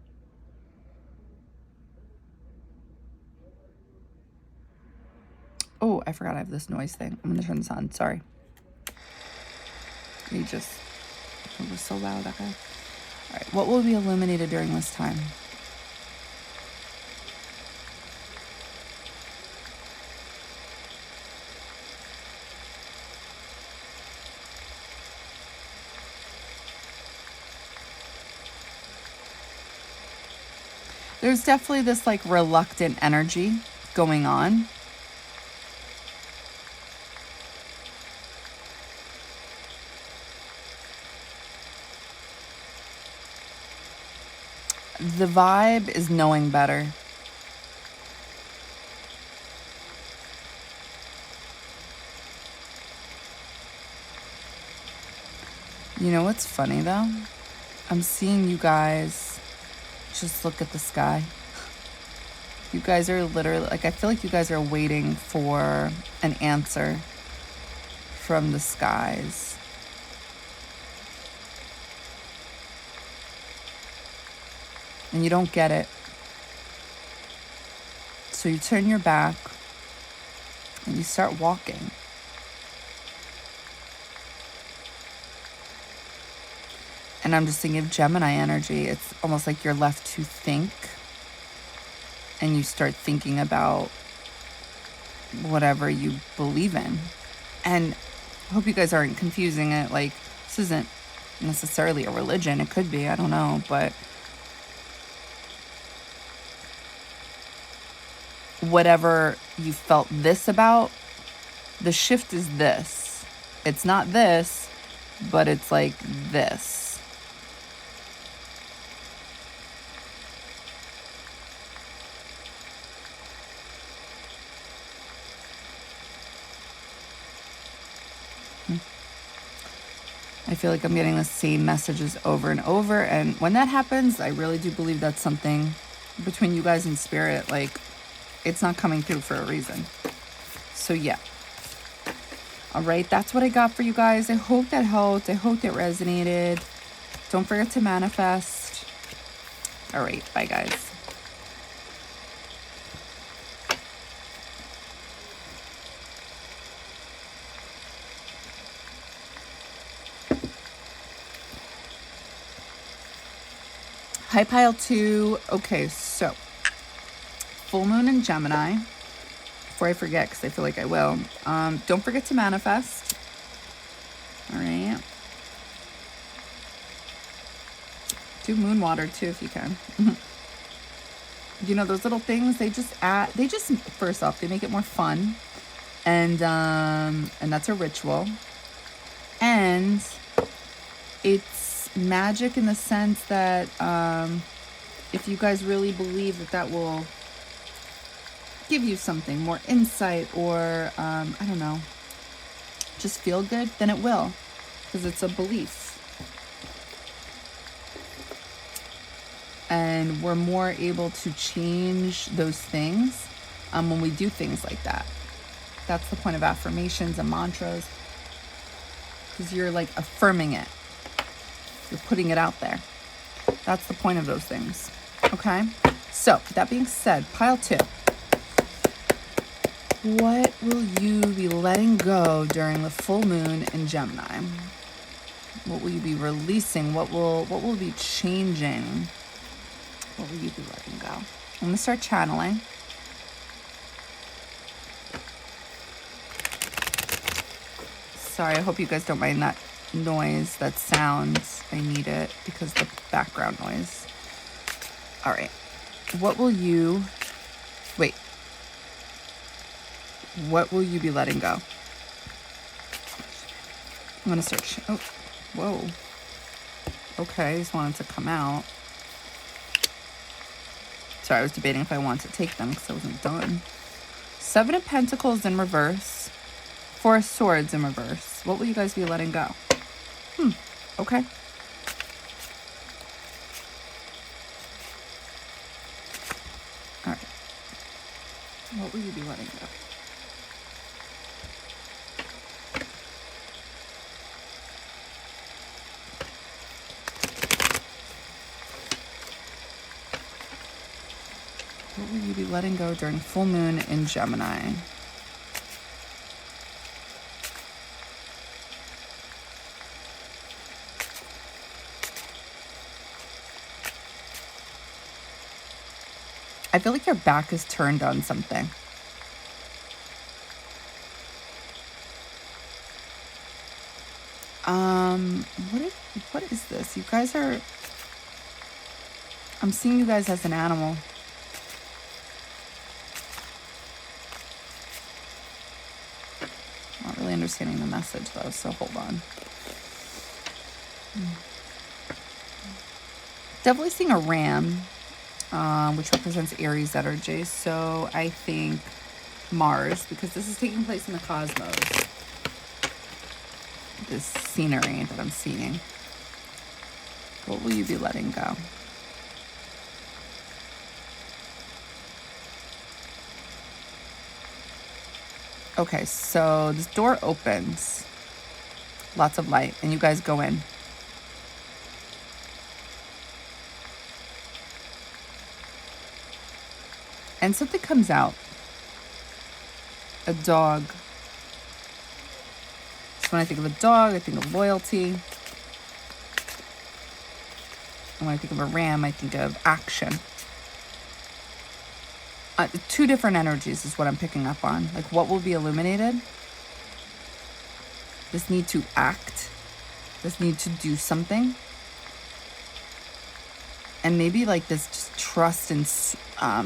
[SPEAKER 1] Oh, I forgot I have this noise thing. I'm going to turn this on. Sorry. It was so loud, okay? All right, what will be illuminated during this time? There's definitely this like reluctant energy going on. The vibe is knowing better. You know what's funny though? I'm seeing you guys just look at the sky. You guys are literally, like, I feel like you guys are waiting for an answer from the skies. And you don't get it. So you turn your back and you start walking. And I'm just thinking of Gemini energy. It's almost like you're left to think. And you start thinking about whatever you believe in. And I hope you guys aren't confusing it. Like, this isn't necessarily a religion. It could be, I don't know. But whatever you felt this about, The shift is this. It's not this, but it's like this. I feel like I'm getting the same messages over and over. And when that happens, I really do believe that's something between you guys and spirit. Like, it's not coming through for a reason. So yeah. All right, that's what I got for you guys. I hope that helped. I hope that resonated. Don't forget to manifest. All right, bye guys. Hi, pile 2. Okay, so full moon in Gemini. Before I forget, because I feel like I will. Don't forget to manifest. All right. Do moon water too if you can. You know, those little things, they just first off, they make it more fun. And that's a ritual. And it's magic in the sense that if you guys really believe that that will give you something, more insight, or I don't know, just feel good, then it will, because it's a belief. And we're more able to change those things when we do things like that. That's the point of affirmations and mantras, because you're like affirming it. You're putting it out there. That's the point of those things. Okay? So, that being said, pile 2. What will you be letting go during the full moon in Gemini? What will you be releasing? What will be changing? What will you be letting go? I'm going to start channeling. Sorry, I hope you guys don't mind that noise, that sound. I need it because the background noise. All right. What will you be letting go? I'm going to search. Oh, whoa. Okay, I just wanted to come out. Sorry, I was debating if I wanted to take them because I wasn't done. 7 of Pentacles in reverse. 4 of Swords in reverse. What will you guys be letting go? Okay. All right. What will you be letting go? What will you be letting go during full moon in Gemini? I feel like your back is turned on something. What is this? You guys are... I'm seeing you guys as an animal. Not really understanding the message though, so hold on. Definitely seeing a ram, which represents Aries energy. So I think Mars, because this is taking place in the cosmos. This scenery that I'm seeing. What will you be letting go? Okay, so this door opens. Lots of light, and you guys go in. And something comes out. A dog. So when I think of a dog, I think of loyalty. And when I think of a ram, I think of action. 2 different energies is what I'm picking up on. Like, what will be illuminated? This need to act. This need to do something. And maybe like this just trust in,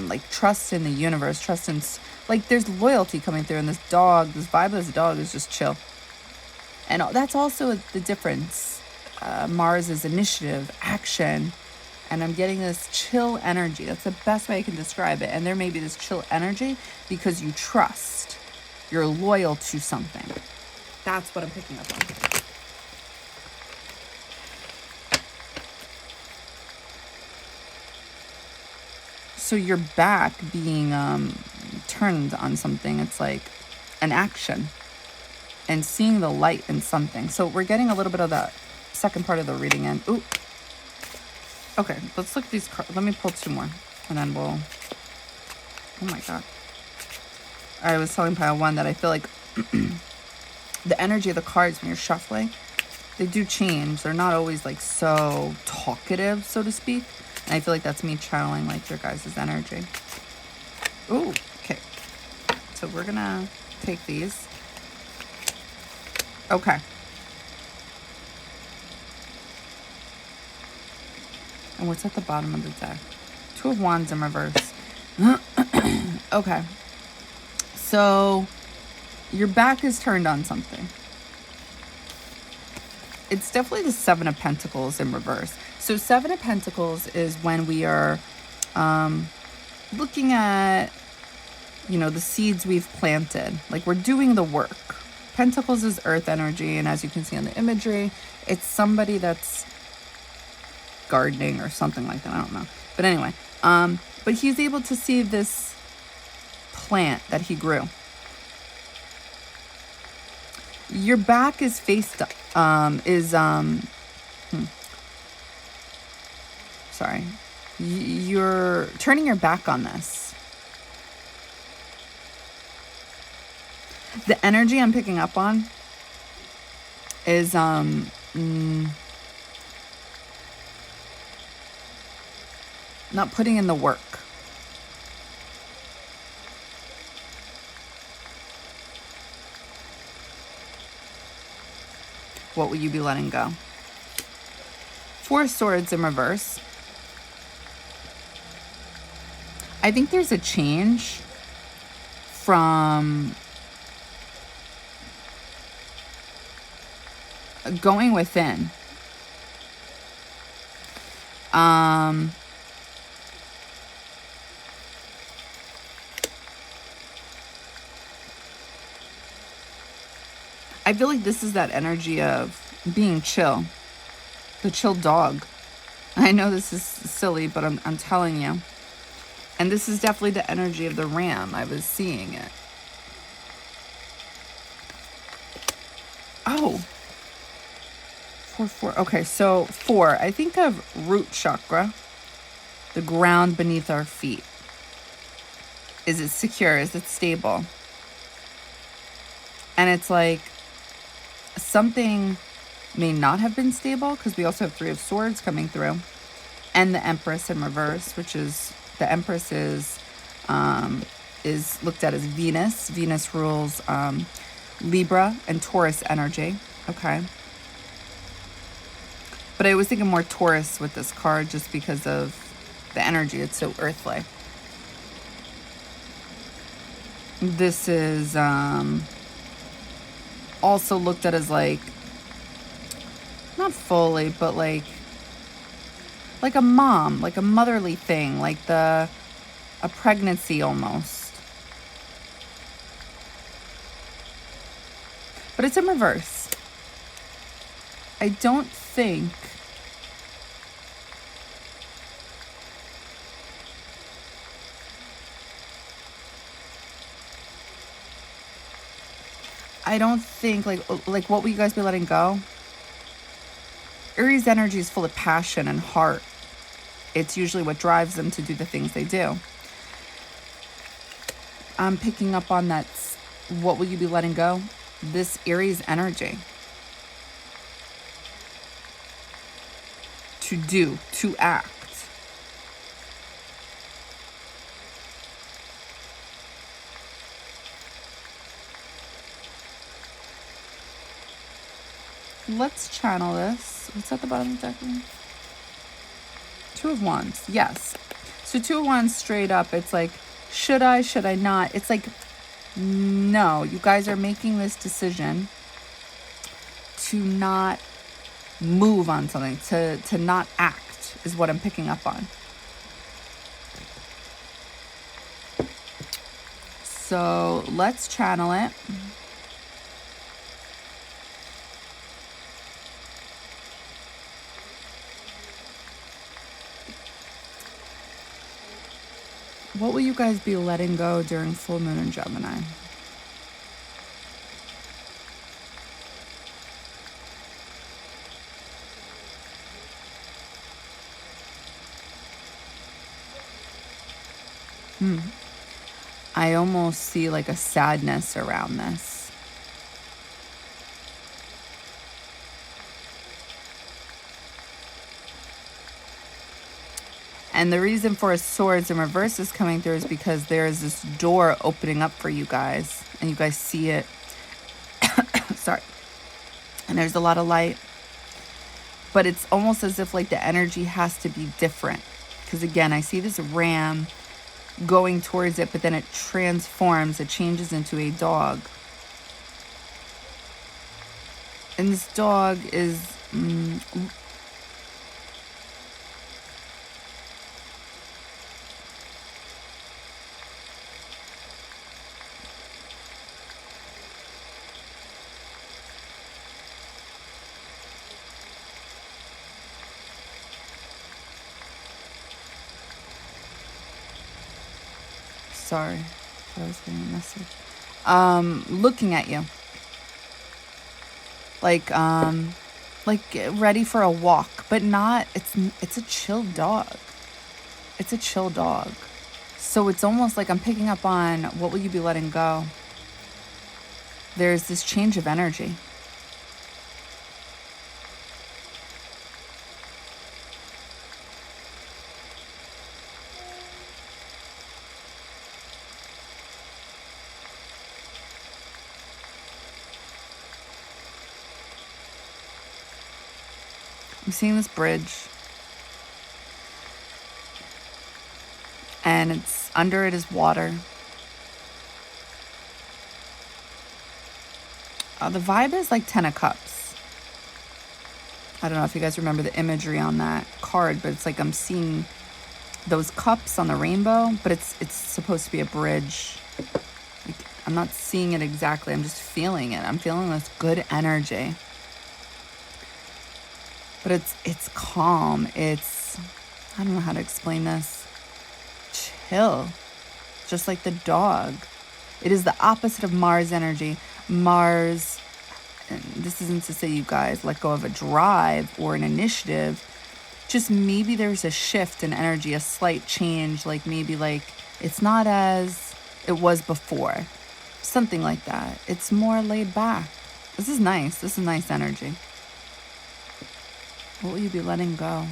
[SPEAKER 1] like trust in the universe, trust in, like there's loyalty coming through. And this dog, this vibe of this dog is just chill. And that's also the difference. Mars is initiative, action. And I'm getting this chill energy. That's the best way I can describe it. And there may be this chill energy because you trust. You're loyal to something. That's what I'm picking up on. So your back being turned on something, it's like an action and seeing the light in something. So we're getting a little bit of that second part of the reading in. Ooh. Okay, let's look at these cards. Let me pull 2 more and then we'll... Oh my God. I was telling pile 1 that I feel like the energy of the cards when you're shuffling, they do change. They're not always like so talkative, so to speak. And I feel like that's me channeling like your guys' energy. Ooh, okay. So we're gonna take these. Okay. And what's at the bottom of the deck? 2 of Wands in reverse. Okay. So your back is turned on something. It's definitely the 7 of Pentacles in reverse. So 7 of Pentacles is when we are looking at, you know, the seeds we've planted. Like we're doing the work. Pentacles is earth energy. And as you can see on the imagery, it's somebody that's gardening or something like that. I don't know. But anyway, but he's able to see this plant that he grew. Your back is faced sorry. You're turning your back on this. The energy I'm picking up on is not putting in the work. What will you be letting go? 4 of Swords in reverse. I think there's a change from going within. I feel like this is that energy of being chill. The chill dog. I know this is silly, but I'm telling you. And this is definitely the energy of the ram. I was seeing it. Oh. 4. Okay, so 4. I think of root chakra. The ground beneath our feet. Is it secure? Is it stable? And it's like something may not have been stable because we also have 3 of Swords coming through. And the Empress in reverse, which is... The Empress is looked at as Venus. Venus rules Libra and Taurus energy. Okay. But I was thinking more Taurus with this card just because of the energy. It's so earthly. This is also looked at as like, not fully, but like a mom, like a motherly thing, like a pregnancy almost. But it's in reverse. I don't think like what will you guys be letting go? Aries energy is full of passion and heart. It's usually what drives them to do the things they do. I'm picking up on that. What will you be letting go? This Aries energy. To do, to act. Let's channel this. What's at the bottom of the deck? Two of Wands, yes. So Two of Wands straight up, it's like, should I not? It's like, no, you guys are making this decision to not move on something, to not act is what I'm picking up on. So let's channel it. What will you guys be letting go during full moon in Gemini? I almost see like a sadness around this. And the reason for Swords in reverse is coming through is because there is this door opening up for you guys. And you guys see it. Sorry. And there's a lot of light. But it's almost as if like the energy has to be different. Because again, I see this ram going towards it, but then it transforms. It changes into a dog. And this dog is... Sorry, I was getting a message. Looking at you. Like ready for a walk, but not, it's a chill dog. It's a chill dog. So it's almost like I'm picking up on what will you be letting go? There's this change of energy. I'm seeing this bridge. And it's under it is water. The vibe is like 10 of Cups. I don't know if you guys remember the imagery on that card, but it's like I'm seeing those cups on the rainbow, but it's supposed to be a bridge. Like, I'm not seeing it exactly. I'm just feeling it. I'm feeling this good energy. But it's calm. It's, I don't know how to explain this. Chill. Just like the dog. It is the opposite of Mars energy. Mars, and this isn't to say you guys let go of a drive or an initiative. Just maybe there's a shift in energy, a slight change. Like maybe like it's not as it was before. Something like that. It's more laid back. This is nice. This is nice energy. What will you be letting go?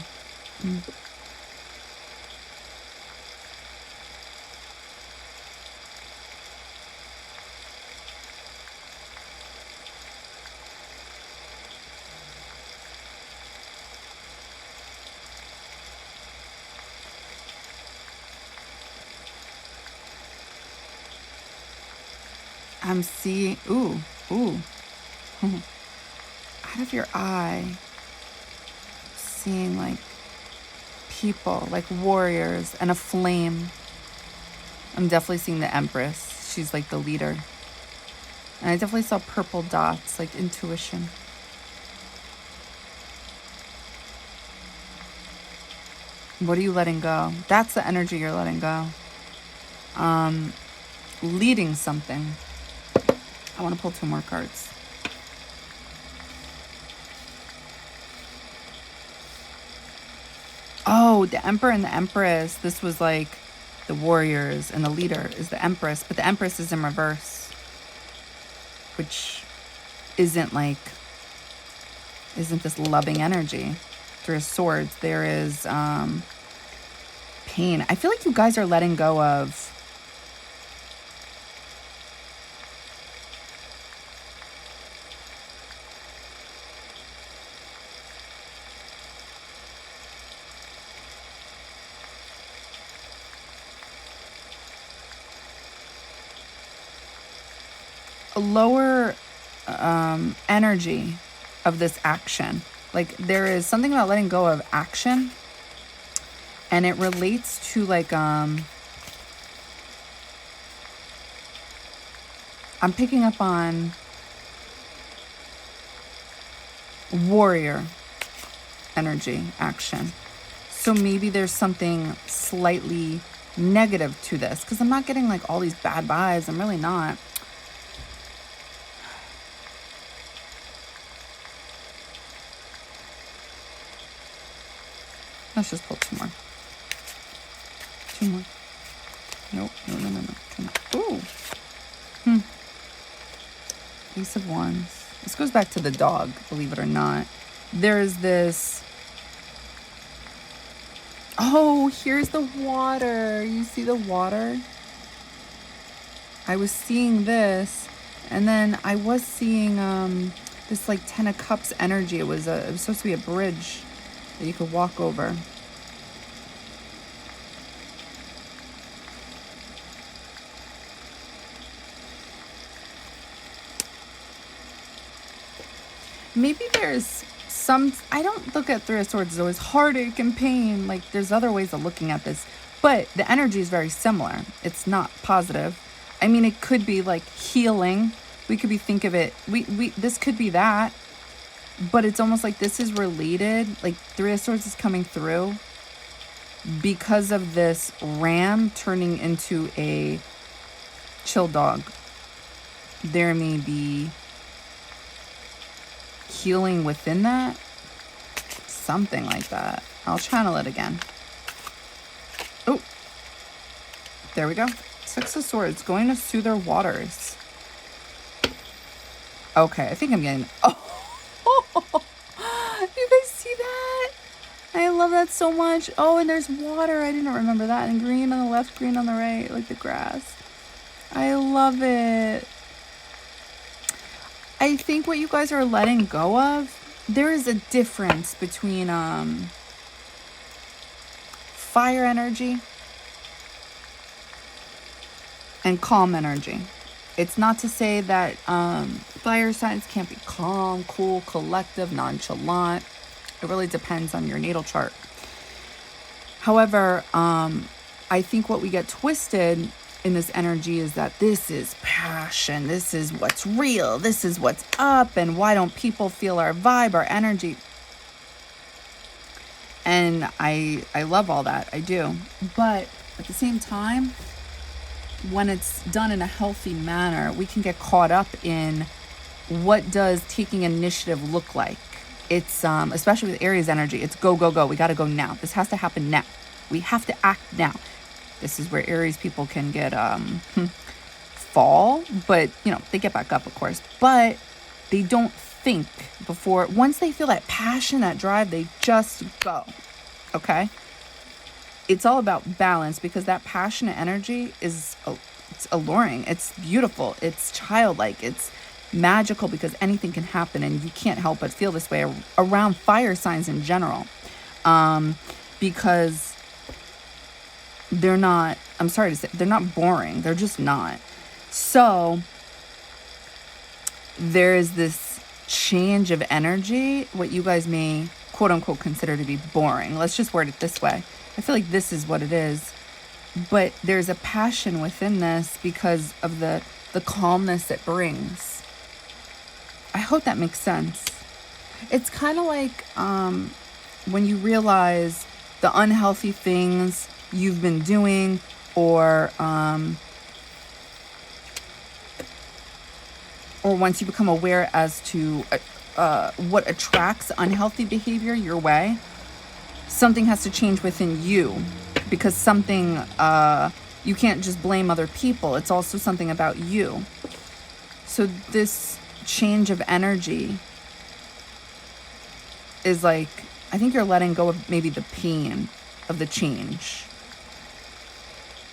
[SPEAKER 1] I'm seeing, ooh. Out of your eye, seeing like people, like warriors and a flame. I'm definitely seeing the Empress. She's like the leader. And I definitely saw purple dots, like intuition. What are you letting go? That's the energy you're letting go. Leading something. I want to pull 2 more cards. Oh, the Emperor and the Empress. This was like the warriors, and the leader is the Empress. But the Empress is in reverse, which isn't this loving energy. There is swords. There is pain. I feel like you guys are letting go of lower energy of this action. Like there is something about letting go of action, and it relates to like I'm picking up on warrior energy action. So maybe there's something slightly negative to this, because I'm not getting like all these bad vibes. I'm really not. Let's just pull two more. Two more. Nope. No. Two more. Ooh. Ace of Wands. This goes back to the dog, believe it or not. There's this... Oh, here's the water. You see the water? I was seeing this, and then I was seeing this like 10 of Cups energy. It was supposed to be a bridge that you could walk over. Maybe there's some, I don't look at Three of Swords as always heartache and pain. Like there's other ways of looking at this, but the energy is very similar. It's not positive. I mean, it could be like healing. We could be think of it. This could be that, but it's almost like this is related. Like Three of Swords is coming through because of this ram turning into a chill dog. There may be healing within that, something like that. I'll channel it again. Oh, there we go. Six of Swords, going to soothe their waters. Okay, I think I'm getting... Oh, you guys see that? I love that so much. Oh, and there's water. I didn't remember that. And green on the left, green on the right, like the grass. I love it. I think what you guys are letting go of, there is a difference between fire energy and calm energy. It's not to say that fire signs can't be calm, cool, collective, nonchalant. It really depends on your natal chart. However, I think what we get twisted in this energy is that this is passion, this is what's real, this is what's up, and why don't people feel our vibe, our energy? And I love all that, I do. But at the same time, when it's done in a healthy manner, we can get caught up in what does taking initiative look like. It's especially with Aries energy, it's go, go, go. We got to go now. This has to happen now. We have to act now. This is where Aries people can get fall, but you know, they get back up, of course, but they don't think before. Once they feel that passion, that drive, they just go. Okay? It's all about balance, because that passionate energy is it's alluring, it's beautiful, it's childlike, it's magical, because anything can happen, and you can't help but feel this way around fire signs in general, because they're not, I'm sorry to say, they're not boring. They're just not. So there is this change of energy, what you guys may quote unquote consider to be boring. Let's just word it this way. I feel like this is what it is. But there's a passion within this because of the calmness it brings. I hope that makes sense. It's kind of like when you realize the unhealthy things you've been doing, or once you become aware as to what attracts unhealthy behavior your way, something has to change within you, because something, you can't just blame other people. It's also something about you. So this change of energy is like, I think you're letting go of maybe the pain of the change.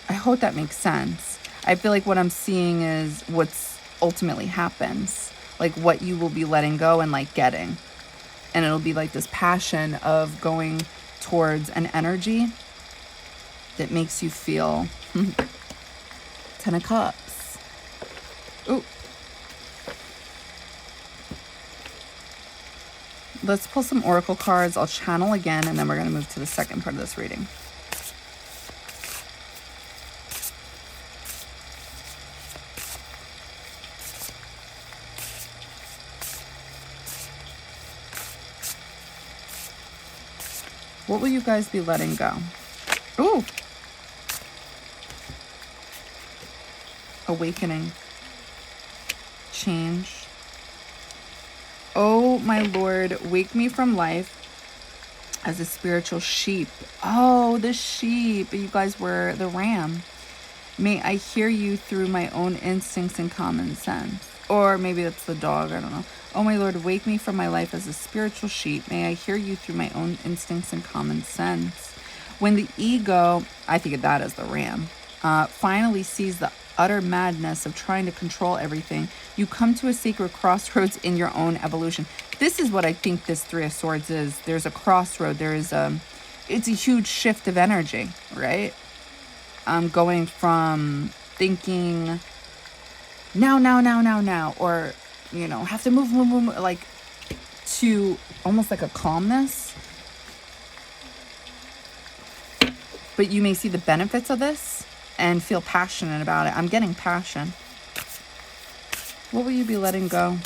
[SPEAKER 1] I hope that makes sense. I feel like what I'm seeing is what's ultimately happens, like what you will be letting go and like getting. And it'll be like this passion of going towards an energy that makes you feel 10 of Cups. Ooh, let's pull some oracle cards. I'll channel again, and then we're going to move to the second part of this reading. What will you guys be letting go? Ooh. Awakening. Change. Oh, my Lord, wake me from life as a spiritual sheep. Oh, the sheep. You guys were the ram. May I hear you through my own instincts and common sense. Or maybe that's the dog. I don't know. Oh, my Lord, wake me from my life as a spiritual sheep. May I hear you through my own instincts and common sense. When the ego, I think of that as the ram, finally sees the utter madness of trying to control everything, you come to a sacred crossroads in your own evolution. This is what I think this Three of Swords is. There's a crossroad. It's a huge shift of energy, right? Going from thinking now, or, you know, have to move, like, to almost like a calmness. But you may see the benefits of this and feel passionate about it. I'm getting passion. What will you be letting go?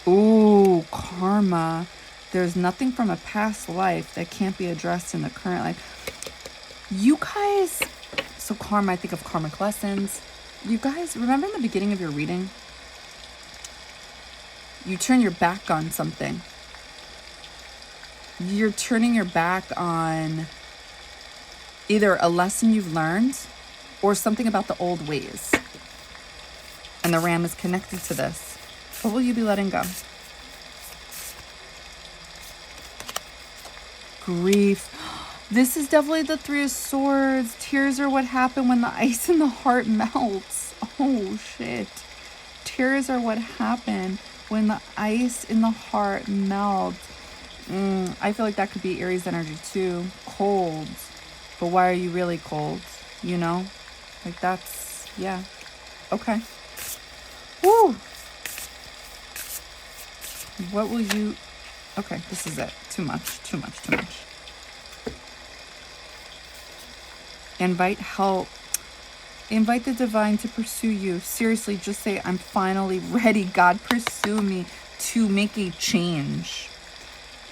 [SPEAKER 1] Ooh, karma. There's nothing from a past life that can't be addressed in the current life. You guys, so karma, I think of karmic lessons. You guys, remember in the beginning of your reading? You turn your back on something. You're turning your back on either a lesson you've learned or something about the old ways. And the ram is connected to this. What will you be letting go? Grief. This is definitely the Three of Swords. Tears are what happen when the ice in the heart melts. Oh, shit. Tears are what happen when the ice in the heart melts. I feel like that could be Aries energy too. Cold. But why are you really cold? You know? Like that's, yeah. Okay. Woo! What will you... Okay, this is it. Too much. Invite help. Invite the divine to pursue you. Seriously, just say, I'm finally ready. God, pursue me to make a change.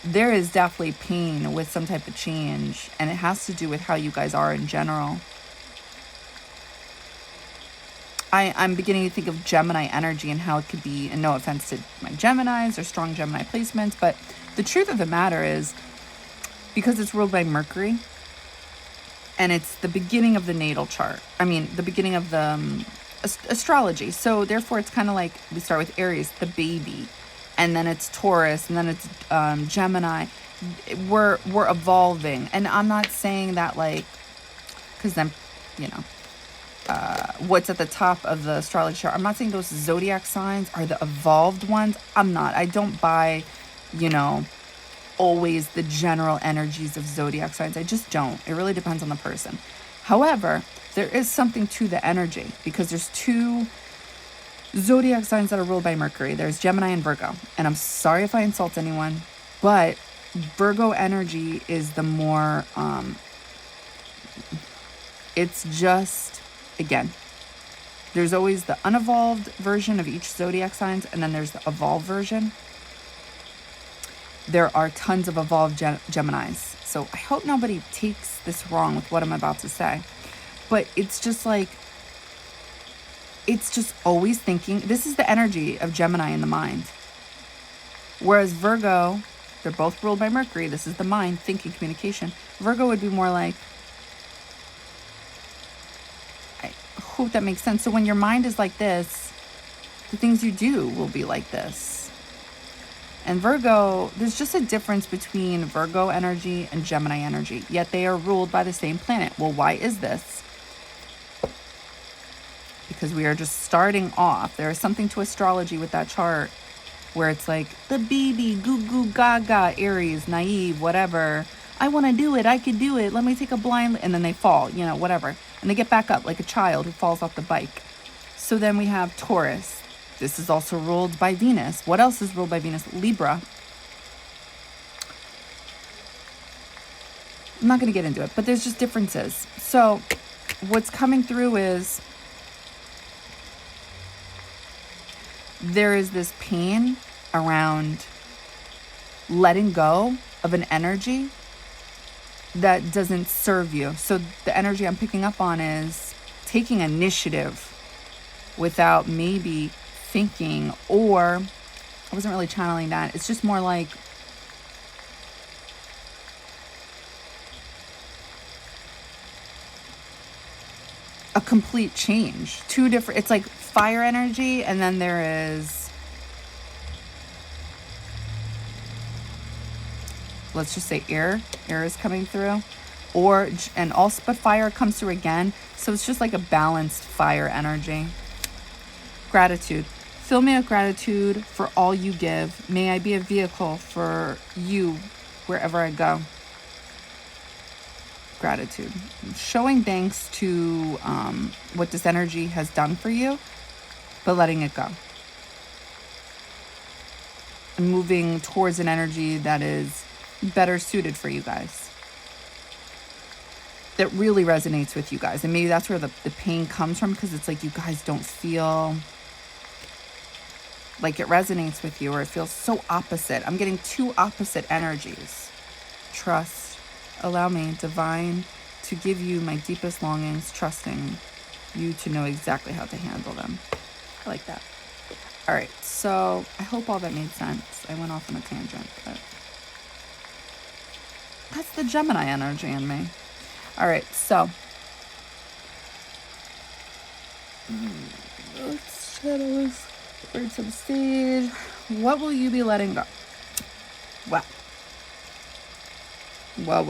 [SPEAKER 1] There is definitely pain with some type of change, and it has to do with how you guys are in general. I'm beginning to think of Gemini energy and how it could be, and no offense to my Geminis or strong Gemini placements, but the truth of the matter is, because it's ruled by Mercury, and it's the beginning of the natal chart. I mean, the beginning of the astrology. So therefore, it's kind of like we start with Aries, the baby, and then it's Taurus, and then it's Gemini. We're evolving, and I'm not saying that like, because then, you know, what's at the top of the astrology chart. I'm not saying those zodiac signs are the evolved ones. I don't buy, you know, always the general energies of zodiac signs. I just don't. It really depends on the person. However, there is something to the energy, because there's two zodiac signs that are ruled by Mercury. There's Gemini and Virgo. And I'm sorry if I insult anyone, but Virgo energy is the more, it's just, again, there's always the unevolved version of each zodiac signs, and then there's the evolved version. There are tons of evolved Geminis. So I hope nobody takes this wrong with what I'm about to say. But it's just like, it's just always thinking. This is the energy of Gemini in the mind. Whereas Virgo, they're both ruled by Mercury. This is the mind, thinking, communication. Virgo would be more like, I hope that makes sense. So when your mind is like this, the things you do will be like this. And Virgo, there's just a difference between Virgo energy and Gemini energy, yet they are ruled by the same planet. Well, why is this? Because we are just starting off. There is something to astrology with that chart where it's like the baby, goo goo gaga, Aries, naive, whatever. I want to do it. I could do it. Let me take a blind, and then they fall, you know, whatever. And they get back up like a child who falls off the bike. So then we have Taurus. This is also ruled by Venus. What else is ruled by Venus? Libra. I'm not going to get into it, but there's just differences. So what's coming through is there is this pain around letting go of an energy that doesn't serve you. So the energy I'm picking up on is taking initiative without maybe thinking, or I wasn't really channeling that. It's just more like a complete change. Two different, it's like fire energy, and then there is, let's just say air is coming through, or, and also, but fire comes through again. So it's just like a balanced fire energy. Gratitude. Fill me with gratitude for all you give. May I be a vehicle for you wherever I go. Gratitude. Showing thanks to what this energy has done for you, but letting it go. And moving towards an energy that is better suited for you guys. That really resonates with you guys. And maybe that's where the pain comes from, because it's like you guys don't feel like it resonates with you, or it feels so opposite. I'm getting two opposite energies. Trust. Allow me, divine, to give you my deepest longings, trusting you to know exactly how to handle them. I like that. All right, so I hope all that made sense. I went off on a tangent, but that's the Gemini energy in me. All right, so let's channel this words of stage. What will you be letting go? Wow. Well.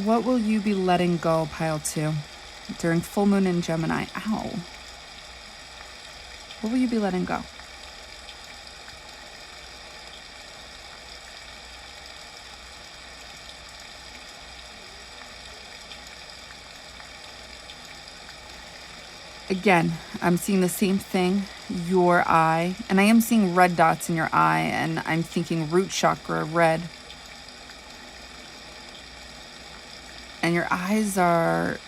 [SPEAKER 1] What will you be letting go, pile 2, during full moon in Gemini? Ow. What will you be letting go? Again, I'm seeing the same thing, your eye, and I am seeing red dots in your eye, and I'm thinking root chakra, red. And your eyes are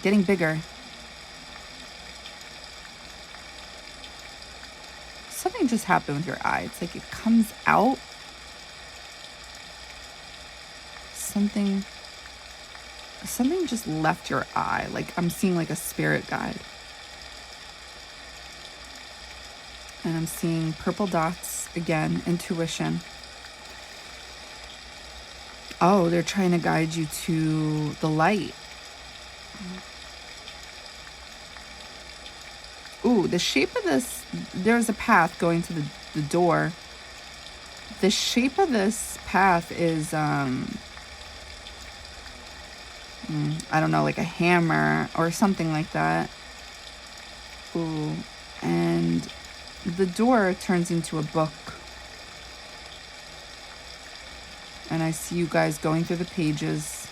[SPEAKER 1] getting bigger. Something just happened with your eye. It's like it comes out. Something just left your eye. Like I'm seeing like a spirit guide. And I'm seeing purple dots again, intuition. Oh, they're trying to guide you to the light. Ooh, the shape of this, there's a path going to the door. The shape of this path is, I don't know, like a hammer or something like that. Ooh, and the door turns into a book. And I see you guys going through the pages.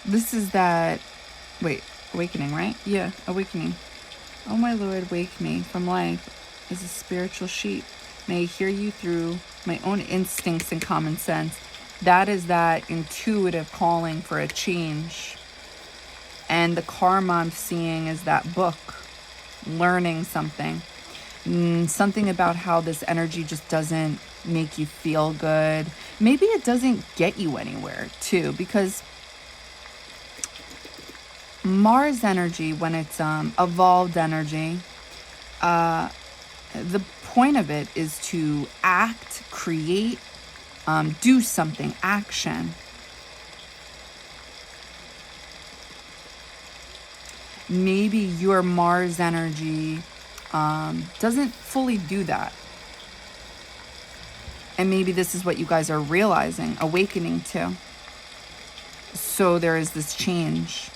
[SPEAKER 1] This is that, wait, awakening, right? Yeah, awakening. Oh my Lord, wake me from life as a spiritual sheep. May I hear you through my own instincts and common sense. That is that intuitive calling for a change. And the karma I'm seeing is that book. Learning something. Something about how this energy just doesn't make you feel good. Maybe it doesn't get you anywhere too, because Mars energy, when it's evolved energy, the point of it is to act, create, do something, action. Maybe your Mars energy doesn't fully do that. And maybe this is what you guys are realizing, awakening to. So there is this change.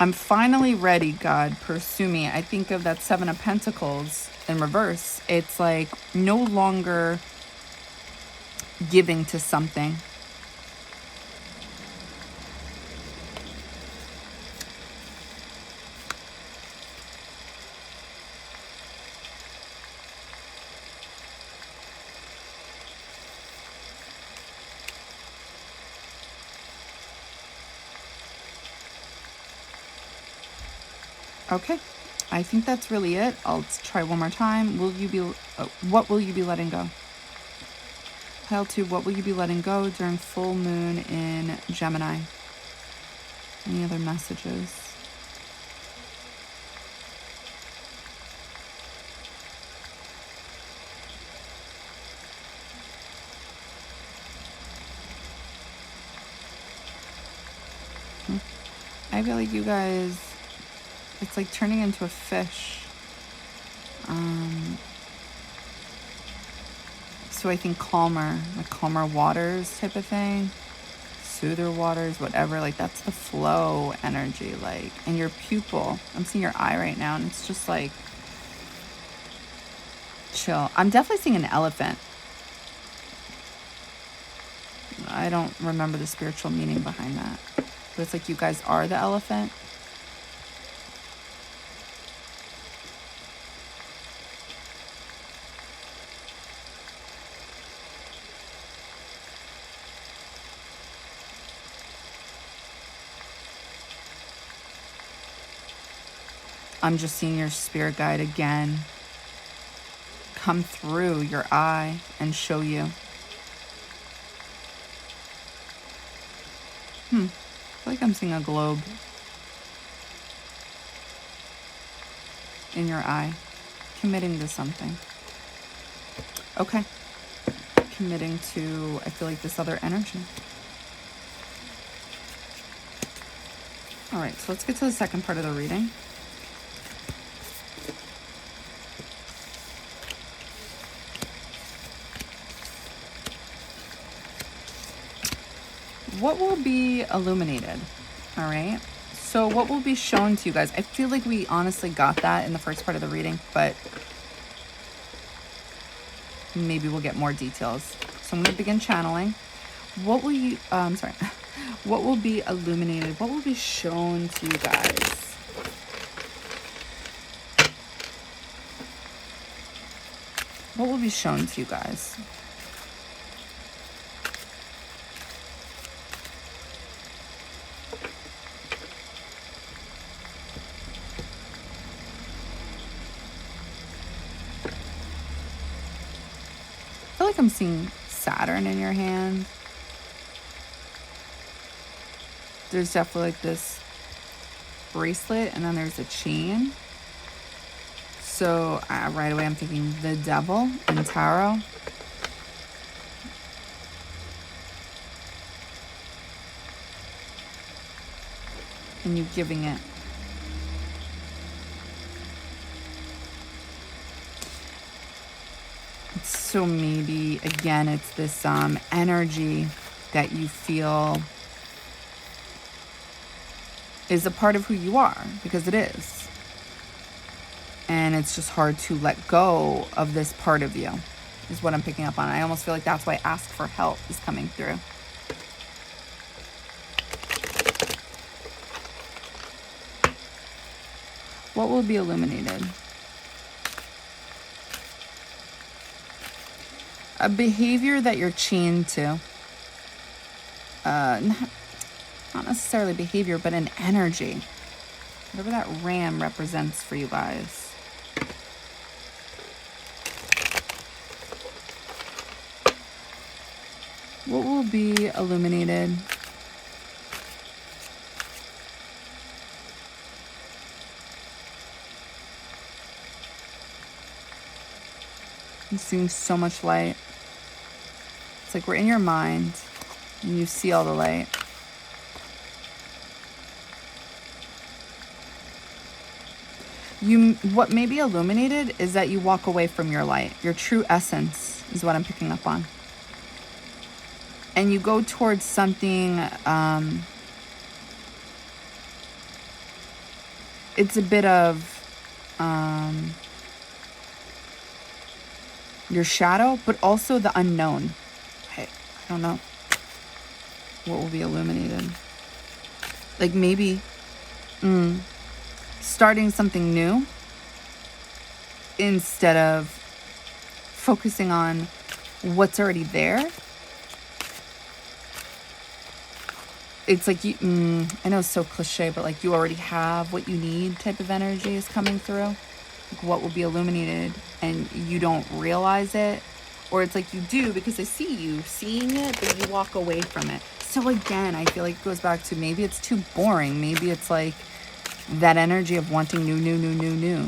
[SPEAKER 1] I'm finally ready, God, pursue me. I think of that Seven of Pentacles in reverse. It's like no longer giving to something. Okay, I think that's really it. I'll try one more time. What will you be letting go? Pile 2, what will you be letting go during full moon in Gemini? Any other messages? I feel like you guys, it's like turning into a fish. So I think calmer, like calmer waters type of thing. Soother waters, whatever. Like that's the flow energy. Like, and your pupil. I'm seeing your eye right now, and it's just like chill. I'm definitely seeing an elephant. I don't remember the spiritual meaning behind that. But it's like you guys are the elephant. I'm just seeing your spirit guide again come through your eye and show you. I feel like I'm seeing a globe in your eye, committing to something. Okay. Committing to, I feel like, this other energy. All right, so let's get to the second part of the reading. What will be illuminated? All right. So what will be shown to you guys? I feel like we honestly got that in the first part of the reading, but maybe we'll get more details. So I'm going to begin channeling. What will you, what will be illuminated? What will be shown to you guys? What will be shown to you guys? I feel like I'm seeing Saturn in your hand. There's definitely like this bracelet, and then there's a chain. So right away I'm thinking the devil in tarot. And you giving it. So maybe, again, it's this energy that you feel is a part of who you are, because it is. And it's just hard to let go of this part of you, is what I'm picking up on. I almost feel like that's why ask for help is coming through. What will be illuminated? A behavior that you're chained to. Not necessarily behavior, but an energy. Whatever that ram represents for you guys. What will be illuminated? I'm seeing so much light. It's like we're in your mind and you see all the light. What may be illuminated is that you walk away from your light. Your true essence is what I'm picking up on. And you go towards something it's a bit of your shadow, but also the unknown. Hey, I don't know what will be illuminated. Like maybe starting something new instead of focusing on what's already there. It's like you, I know it's so cliche, but like you already have what you need type of energy is coming through. Like what will be illuminated and you don't realize it. Or it's like you do because I see you seeing it, but you walk away from it. So again, I feel like it goes back to maybe it's too boring. Maybe it's like that energy of wanting new.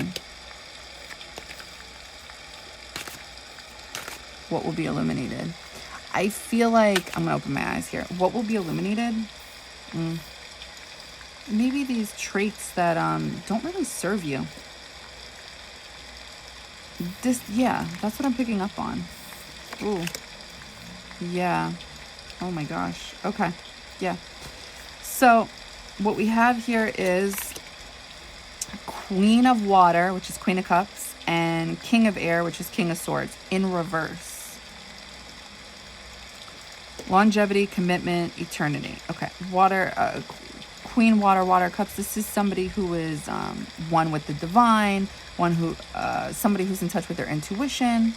[SPEAKER 1] What will be illuminated? I feel like, I'm going to open my eyes here. What will be illuminated? Maybe these traits that don't really serve you. Yeah, that's what I'm picking up on. Ooh. Yeah. Oh my gosh. Okay. Yeah. So what we have here is Queen of Water, which is Queen of Cups, and King of Air, which is King of Swords, in reverse. Longevity, commitment, eternity. Okay. Water, Queen, Water Cups. This is somebody who is one with the divine, somebody who's in touch with their intuition,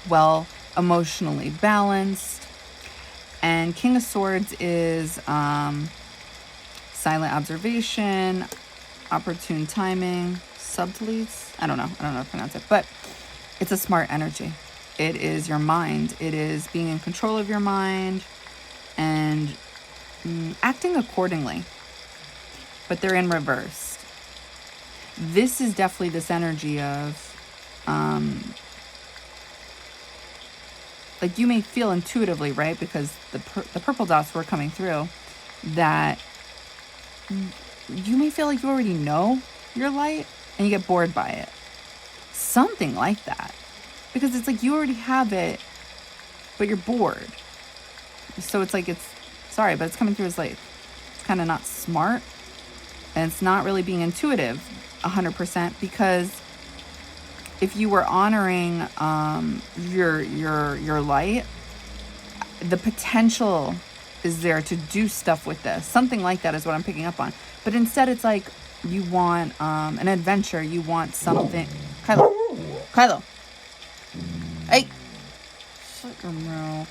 [SPEAKER 1] well, emotionally balanced. And King of Swords is silent observation, opportune timing, subtleties. I don't know how to pronounce it, but it's a smart energy. It is your mind. It is being in control of your mind and acting accordingly. But they're in reverse. This is definitely this energy of, like you may feel intuitively, right? Because the purple dots were coming through, that you may feel like you already know your light and you get bored by it. Something like that. Because it's like you already have it, but you're bored. So it's like sorry, but it's coming through as like, it's kind of not smart. And it's not really being intuitive 100%, because if you were honoring your light, the potential is there to do stuff with this. Something like that is what I'm picking up on. But instead it's like you want an adventure. You want something. Kylo. Hey. Shut your mouth.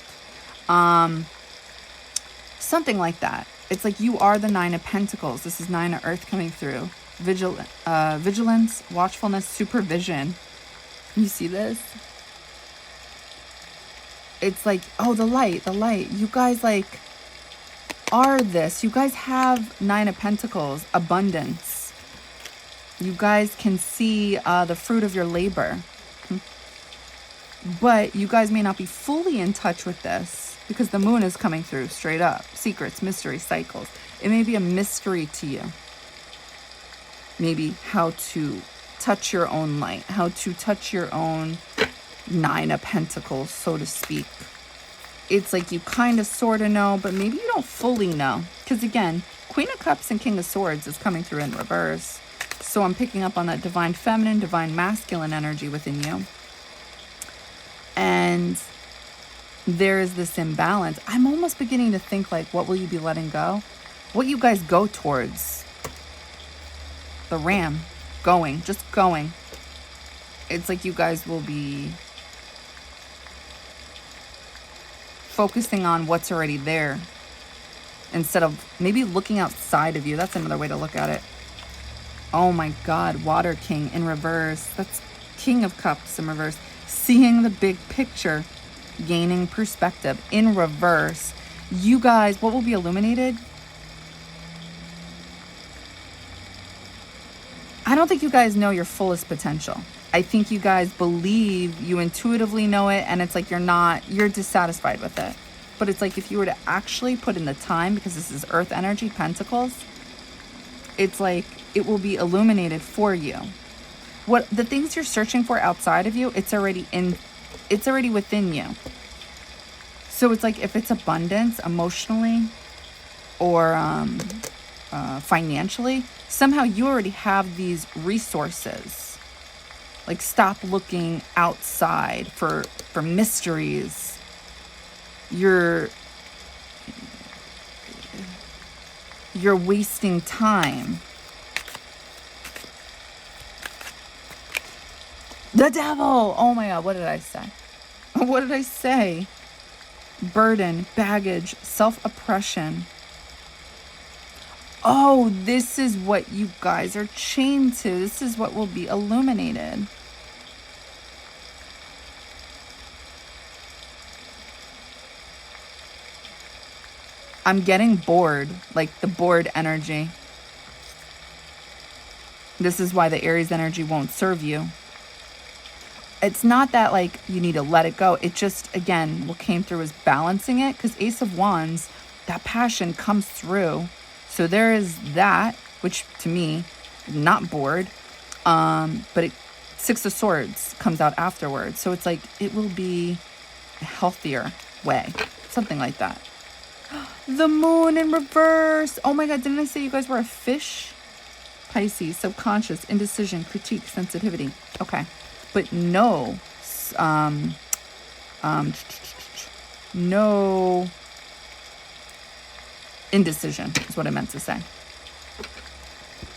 [SPEAKER 1] Something like that. It's like you are the Nine of Pentacles. This is Nine of Earth coming through. Vigilance, watchfulness, supervision. You see this? It's like, oh, the light. You guys like are this. You guys have Nine of Pentacles, abundance. You guys can see the fruit of your labor. But you guys may not be fully in touch with this because the moon is coming through straight up. Secrets, mystery, cycles. It may be a mystery to you. Maybe how to touch your own light, how to touch your own Nine of Pentacles, so to speak. It's like you kind of sort of know, but maybe you don't fully know. Because again, Queen of Cups and King of Swords is coming through in reverse. So I'm picking up on that divine feminine, divine masculine energy within you. And there is this imbalance. I'm almost beginning to think like, what will you be letting go? What you guys go towards? The ram. Just going. It's like you guys will be focusing on what's already there instead of maybe looking outside of you. That's another way to look at it. Oh my God, Water King in reverse. That's King of Cups in reverse. Seeing the big picture, gaining perspective in reverse. You guys, what will be illuminated? I don't think you guys know your fullest potential. I think you guys believe you intuitively know it, and it's like you're dissatisfied with it. But it's like if you were to actually put in the time, because this is Earth energy, Pentacles, it's like it will be illuminated for you. What the things you're searching for outside of you, it's already within you. So it's like if it's abundance emotionally, or financially, somehow you already have these resources. Like, stop looking outside for mysteries. You're wasting time. The devil! Oh my God, what did I say? What did I say? Burden, baggage, self-oppression. Oh, this is what you guys are chained to. This is what will be illuminated. I'm getting bored, like the bored energy. This is why the Aries energy won't serve you. It's not that like you need to let it go. It just, again, what came through is balancing it, because Ace of Wands, that passion comes through. So there is that, which to me, not bored, but Six of Swords comes out afterwards. So it's like, it will be a healthier way, something like that. The moon in reverse. Oh my God, didn't I say you guys were a fish? Pisces, subconscious, indecision, critique, sensitivity. Okay. But no indecision is what I meant to say.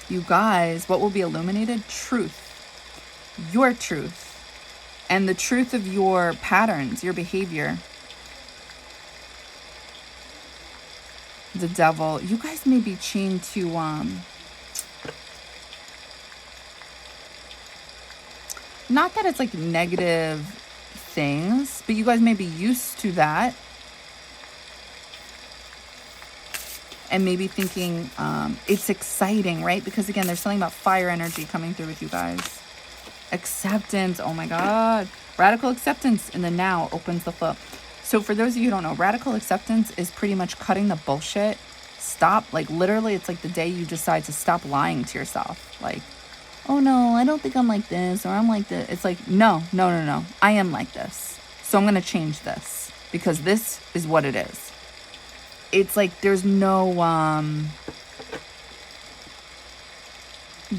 [SPEAKER 1] You guys, what will be illuminated? Truth. Your truth. And the truth of your patterns, your behavior. The devil. You guys may be chained to not that it's like negative things, but you guys may be used to that. And maybe thinking it's exciting, right? Because again, there's something about fire energy coming through with you guys. Acceptance. Oh my God. Radical acceptance in the now opens the flow. So for those of you who don't know, radical acceptance is pretty much cutting the bullshit. Stop. Like literally, it's like the day you decide to stop lying to yourself. Like, oh no, I don't think I'm like this, or I'm like this. It's like, no. I am like this. So I'm going to change this because this is what it is. It's like there's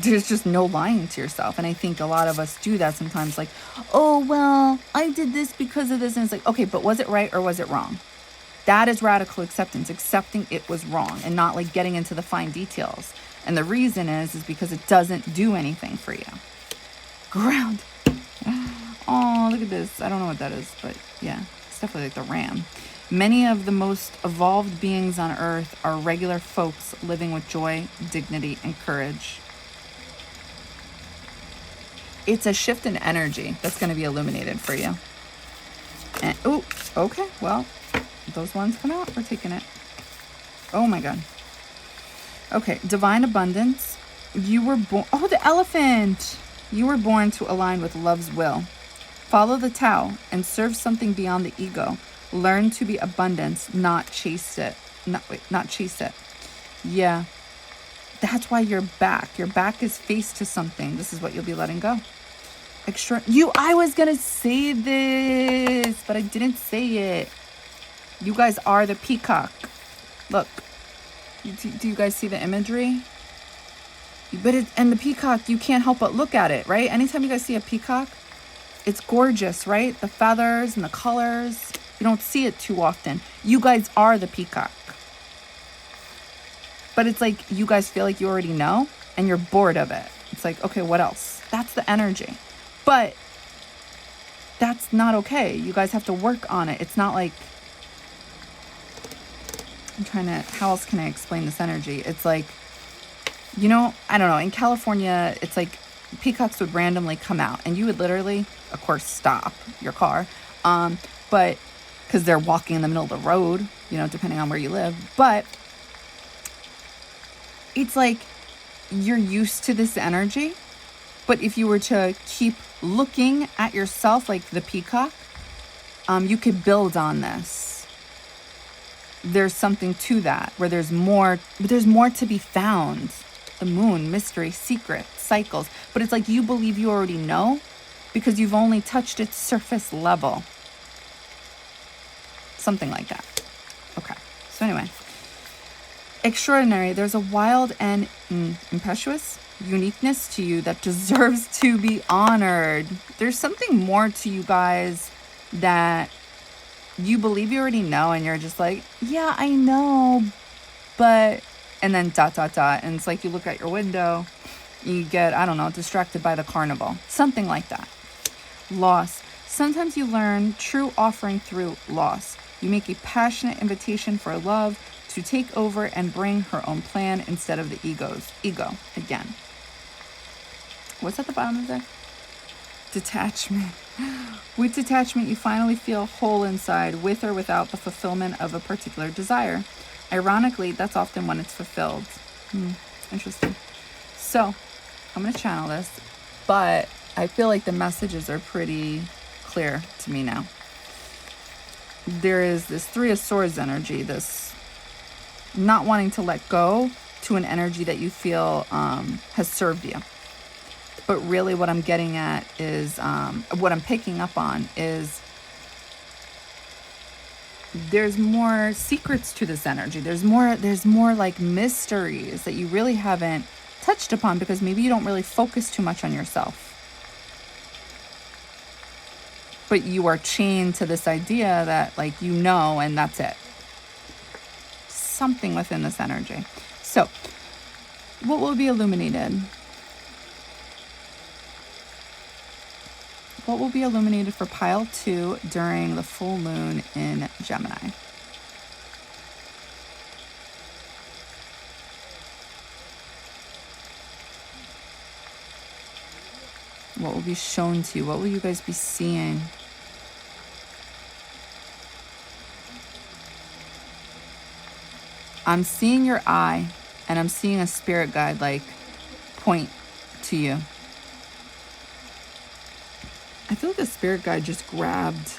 [SPEAKER 1] just no lying to yourself. And I think a lot of us do that sometimes, like, oh, well, I did this because of this. And it's like, okay, but was it right or was it wrong? That is radical acceptance, accepting it was wrong and not like getting into the fine details. And the reason is because it doesn't do anything for you. Ground. Oh, look at this. I don't know what that is, but yeah, it's definitely like the ram. Many of the most evolved beings on earth are regular folks living with joy, dignity, and courage. It's a shift in energy that's going to be illuminated for you. And, oh, okay, well, those ones come out. We're taking it. Oh my God. Okay, divine abundance. You were born... Oh, the elephant! You were born to align with love's will. Follow the Tao and serve something beyond the ego. Learn to be abundance, not chase it. Not chase it. Yeah. That's why you're back. Your back is faced to something. This is what you'll be letting go. I was going to say this, but I didn't say it. You guys are the peacock. Look. Do you guys see the imagery? And the peacock, you can't help but look at it, right? Anytime you guys see a peacock, it's gorgeous, right? The feathers and the colors. You don't see it too often. You guys are the peacock. But it's like you guys feel like you already know and you're bored of it. It's like, okay, what else? That's the energy. But that's not okay. You guys have to work on it. It's not like... how else can I explain this energy? It's like, I don't know. In California, it's like peacocks would randomly come out and you would literally, of course, stop your car. But because they're walking in the middle of the road, depending on where you live. But it's like you're used to this energy. But if you were to keep looking at yourself like the peacock, you could build on this. There's something to that where there's more to be found. The moon, mystery, secret, cycles. But it's like you believe you already know because you've only touched its surface level. Something like that. Okay. So anyway, extraordinary. There's a wild and impetuous uniqueness to you that deserves to be honored. There's something more to you guys that you believe you already know, and you're just like, yeah, I know, but, and then ... And it's like you look out your window, you get, I don't know, distracted by the carnival. Something like that. Loss. Sometimes you learn true offering through loss. You make a passionate invitation for love to take over and bring her own plan instead of the ego again. What's at the bottom of the deck? Detachment. With detachment, you finally feel whole inside, with or without the fulfillment of a particular desire. Ironically, that's often when it's fulfilled. Interesting. So, I'm going to channel this, but I feel like the messages are pretty clear to me now. There is this Three of Swords energy, this not wanting to let go, to an energy that you feel has served you. But really what I'm getting at is, what I'm picking up on is there's more secrets to this energy. There's more like mysteries that you really haven't touched upon because maybe you don't really focus too much on yourself. But you are chained to this idea that, like, you know, and that's it. Something within this energy. So, what will be illuminated? What will be illuminated for pile 2 during the full moon in Gemini? What will be shown to you? What will you guys be seeing? I'm seeing your eye, and I'm seeing a spirit guide, like, point to you. I feel like the spirit guide just grabbed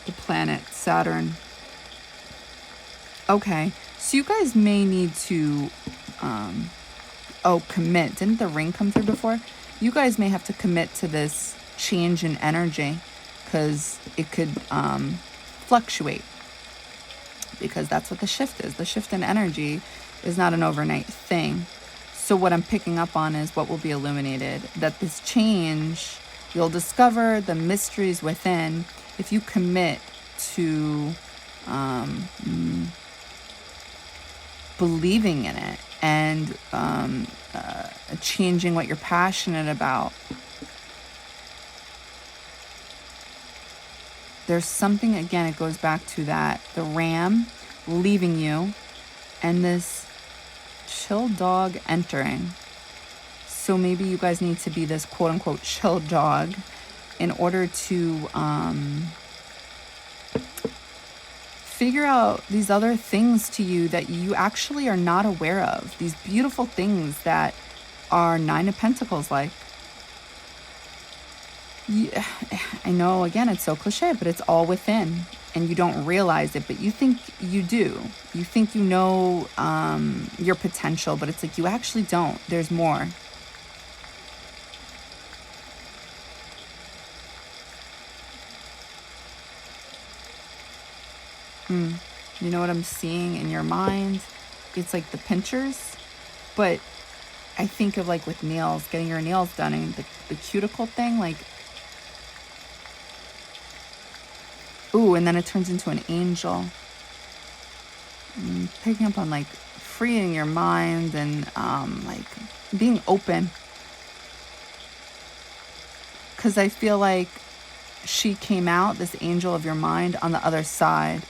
[SPEAKER 1] the planet Saturn. Okay, so you guys may need to, commit. Didn't the ring come through before? You guys may have to commit to this change in energy because it could fluctuate. Because that's what the shift is. The shift in energy is not an overnight thing. So what I'm picking up on is what will be illuminated. That this change, you'll discover the mysteries within if you commit to believing in it and changing what you're passionate about. There's something, again, it goes back to that, the ram leaving you and this chill dog entering. So maybe you guys need to be this quote unquote chill dog in order to figure out these other things to you that you actually are not aware of. These beautiful things that are Nine of Pentacles like. Yeah, I know, again, it's so cliche, but it's all within and you don't realize it, but you think you do. You think you know your potential, but it's like you actually don't. There's more. You know what I'm seeing in your mind? It's like the pinchers, but I think of like with nails, getting your nails done and the cuticle thing, like, ooh, and then it turns into an angel. Picking up on like freeing your mind and like being open. Because I feel like she came out, this angel of your mind, on the other side.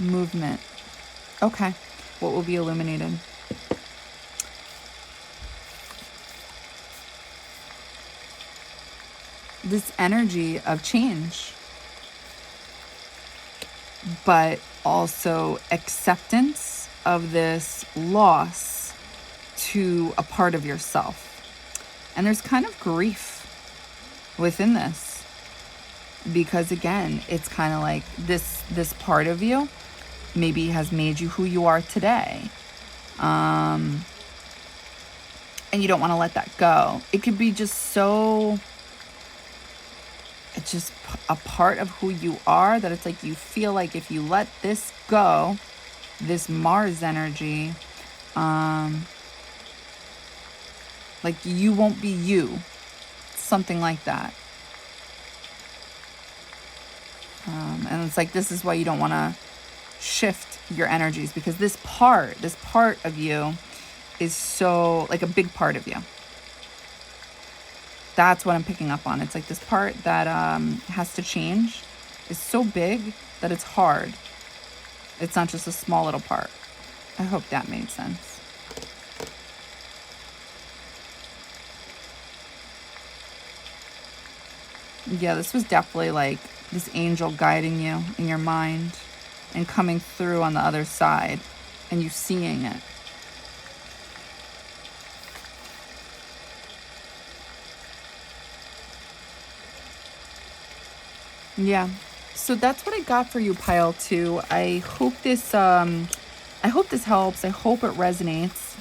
[SPEAKER 1] Movement. Okay. What will be illuminated? This energy of change, but also acceptance of this loss to a part of yourself. And there's kind of grief within this because, again, it's kind of like this part of you maybe has made you who you are today. and you don't want to let that go. It could be just so, it's just a part of who you are that it's like you feel like if you let this go, this Mars energy, like you won't be you. Something like that. And it's like, this is why you don't want to shift your energies, because this part of you is so, like, a big part of you. That's what I'm picking up on. It's like this part that has to change is so big that it's hard. It's not just a small little part. I hope that made sense. Yeah, this was definitely like this angel guiding you in your mind and coming through on the other side and you seeing it. Yeah. So that's what I got for you, pile 2. I hope this helps. I hope it resonates.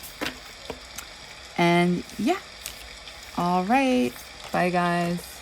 [SPEAKER 1] And yeah. All right. Bye, guys.